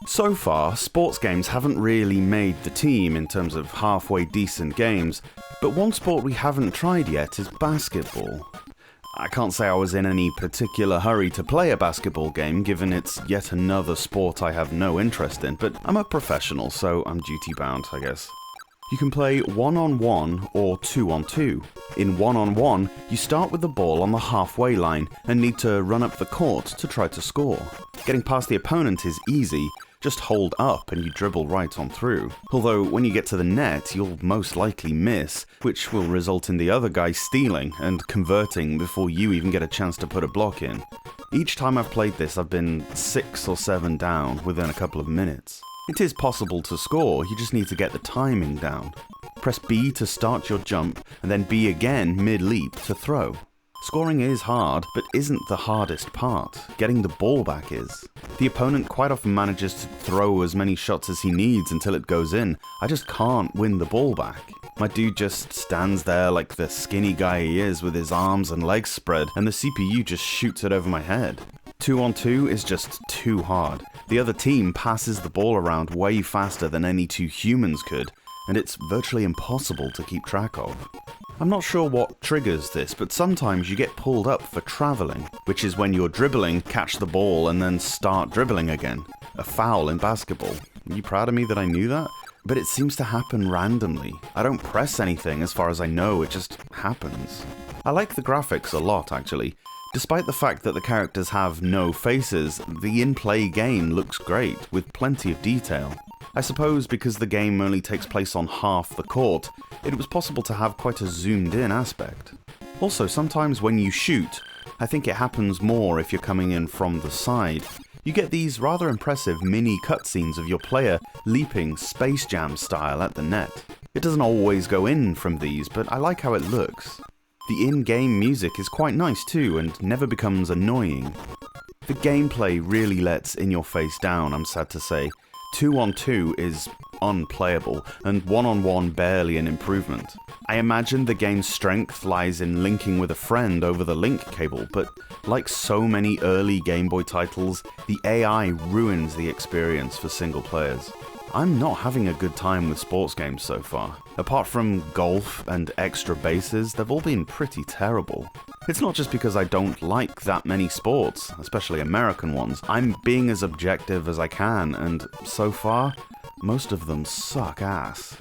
A: So far, sports games haven't really made the team in terms of halfway decent games, but one sport we haven't tried yet is basketball. I can't say I was in any particular hurry to play a basketball game, given it's yet another sport I have no interest in, but I'm a professional, so I'm duty-bound, I guess. You can play 1-on-1 or 2-on-2. In 1-on-1, you start with the ball on the halfway line and need to run up the court to try to score. Getting past the opponent is easy. Just hold up and you dribble right on through. Although when you get to the net, you'll most likely miss, which will result in the other guy stealing and converting before you even get a chance to put a block in. Each time I've played this, I've been 6 or 7 down within a couple of minutes. It is possible to score, you just need to get the timing down. Press B to start your jump, and then B again mid-leap to throw. Scoring is hard, but isn't the hardest part. Getting the ball back is. The opponent quite often manages to throw as many shots as he needs until it goes in. I just can't win the ball back. My dude just stands there like the skinny guy he is with his arms and legs spread, and the CPU just shoots it over my head. 2-on-2 is just too hard. The other team passes the ball around way faster than any 2 humans could, and it's virtually impossible to keep track of. I'm not sure what triggers this, but sometimes you get pulled up for travelling, which is when you're dribbling, catch the ball, and then start dribbling again. A foul in basketball. Are you proud of me that I knew that? But it seems to happen randomly. I don't press anything as far as I know, it just happens. I like the graphics a lot, actually. Despite the fact that the characters have no faces, the in-play game looks great, with plenty of detail. I suppose because the game only takes place on half the court, it was possible to have quite a zoomed-in aspect. Also, sometimes when you shoot, I think it happens more if you're coming in from the side. You get these rather impressive mini cutscenes of your player leaping Space Jam style at the net. It doesn't always go in from these, but I like how it looks. The in-game music is quite nice too, and never becomes annoying. The gameplay really lets In Your Face down, I'm sad to say. 2-on-2 is unplayable, and 1-on-1 barely an improvement. I imagine the game's strength lies in linking with a friend over the link cable, but like so many early Game Boy titles, the AI ruins the experience for single players. I'm not having a good time with sports games so far. Apart from golf and extra bases, they've all been pretty terrible. It's not just because I don't like that many sports, especially American ones. I'm being as objective as I can, and so far, most of them suck ass.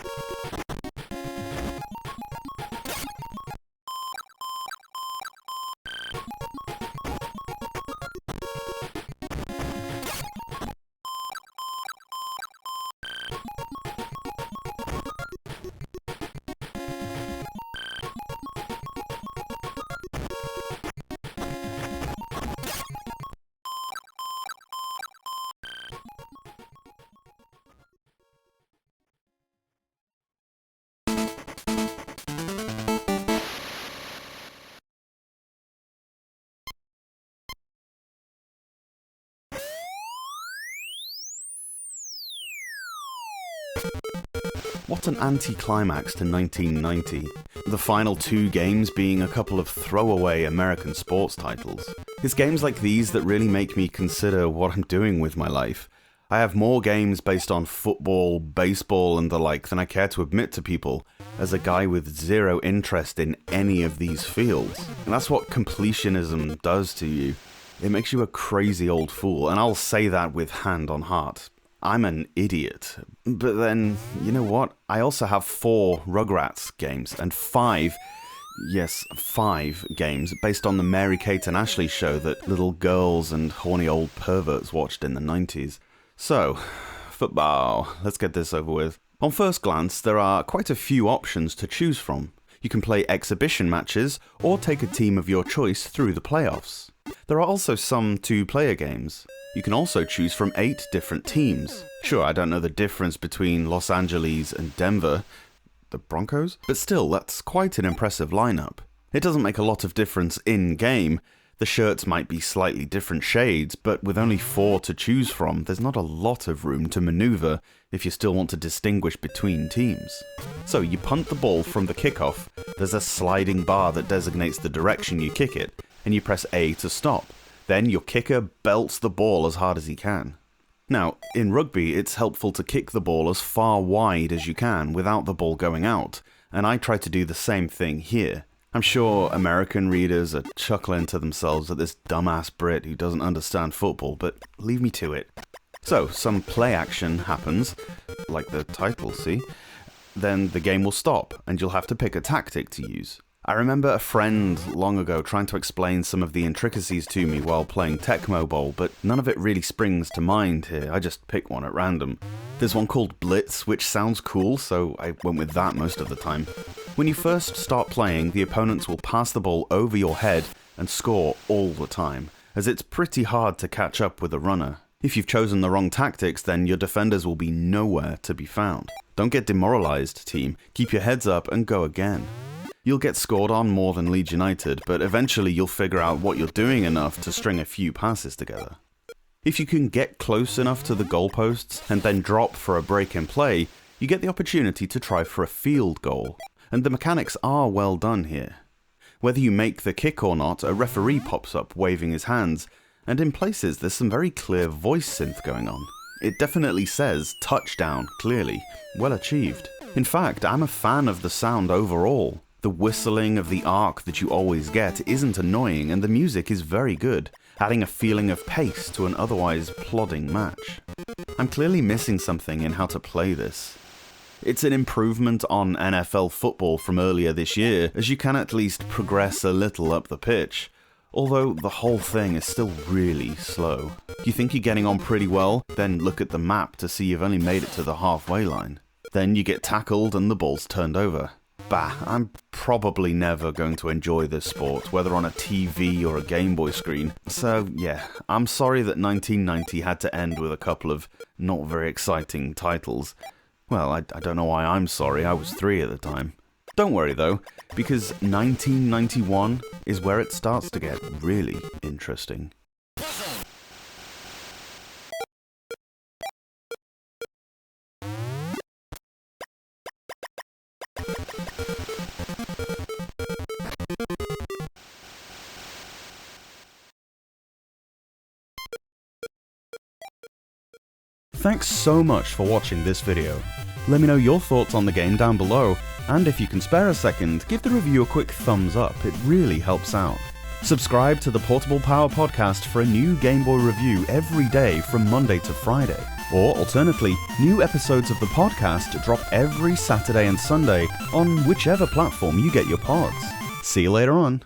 A: What an anticlimax to 1990, the final 2 games being a couple of throwaway American sports titles. It's games like these that really make me consider what I'm doing with my life. I have more games based on football, baseball and the like than I care to admit to people, as a guy with zero interest in any of these fields. And that's what completionism does to you. It makes you a crazy old fool, and I'll say that with hand on heart. I'm an idiot. But then, you know what? I also have 4 Rugrats games, and 5 games based on the Mary-Kate and Ashley show that little girls and horny old perverts watched in the 90s. So, football. Let's get this over with. On first glance, there are quite a few options to choose from. You can play exhibition matches, or take a team of your choice through the playoffs. There are also some 2-player games. You can also choose from 8 different teams. Sure, I don't know the difference between Los Angeles and Denver, the Broncos, but still, that's quite an impressive lineup. It doesn't make a lot of difference in-game. The shirts might be slightly different shades, but with only 4 to choose from, there's not a lot of room to maneuver if you still want to distinguish between teams. So you punt the ball from the kickoff, there's a sliding bar that designates the direction you kick it, and you press A to stop. Then your kicker belts the ball as hard as he can. Now, in rugby, it's helpful to kick the ball as far wide as you can without the ball going out, and I try to do the same thing here. I'm sure American readers are chuckling to themselves at this dumbass Brit who doesn't understand football, but leave me to it. So, some play action happens, like the title, see? Then the game will stop, and you'll have to pick a tactic to use. I remember a friend long ago trying to explain some of the intricacies to me while playing Tecmo Bowl, but none of it really springs to mind here. I just pick one at random. There's one called Blitz, which sounds cool, so I went with that most of the time. When you first start playing, the opponents will pass the ball over your head and score all the time, as it's pretty hard to catch up with a runner. If you've chosen the wrong tactics, then your defenders will be nowhere to be found. Don't get demoralized, team. Keep your heads up and go again. You'll get scored on more than Leeds United, but eventually you'll figure out what you're doing enough to string a few passes together. If you can get close enough to the goalposts and then drop for a break in play, you get the opportunity to try for a field goal. And the mechanics are well done here. Whether you make the kick or not, a referee pops up waving his hands, and in places there's some very clear voice synth going on. It definitely says touchdown, clearly. Well achieved. In fact, I'm a fan of the sound overall. The whistling of the arc that you always get isn't annoying, and the music is very good, adding a feeling of pace to an otherwise plodding match. I'm clearly missing something in how to play this. It's an improvement on NFL football from earlier this year, as you can at least progress a little up the pitch, although the whole thing is still really slow. You think you're getting on pretty well, then look at the map to see you've only made it to the halfway line. Then you get tackled and the ball's turned over. Bah, I'm probably never going to enjoy this sport, whether on a TV or a Game Boy screen. So yeah, I'm sorry that 1990 had to end with a couple of not very exciting titles. Well, I don't know why I'm sorry, I was 3 at the time. Don't worry though, because 1991 is where it starts to get really interesting. Thanks so much for watching this video. Let me know your thoughts on the game down below, and if you can spare a second, give the review a quick thumbs up, it really helps out. Subscribe to the Portable Power Podcast for a new Game Boy review every day from Monday to Friday. Or alternatively, new episodes of the podcast drop every Saturday and Sunday on whichever platform you get your pods. See you later on.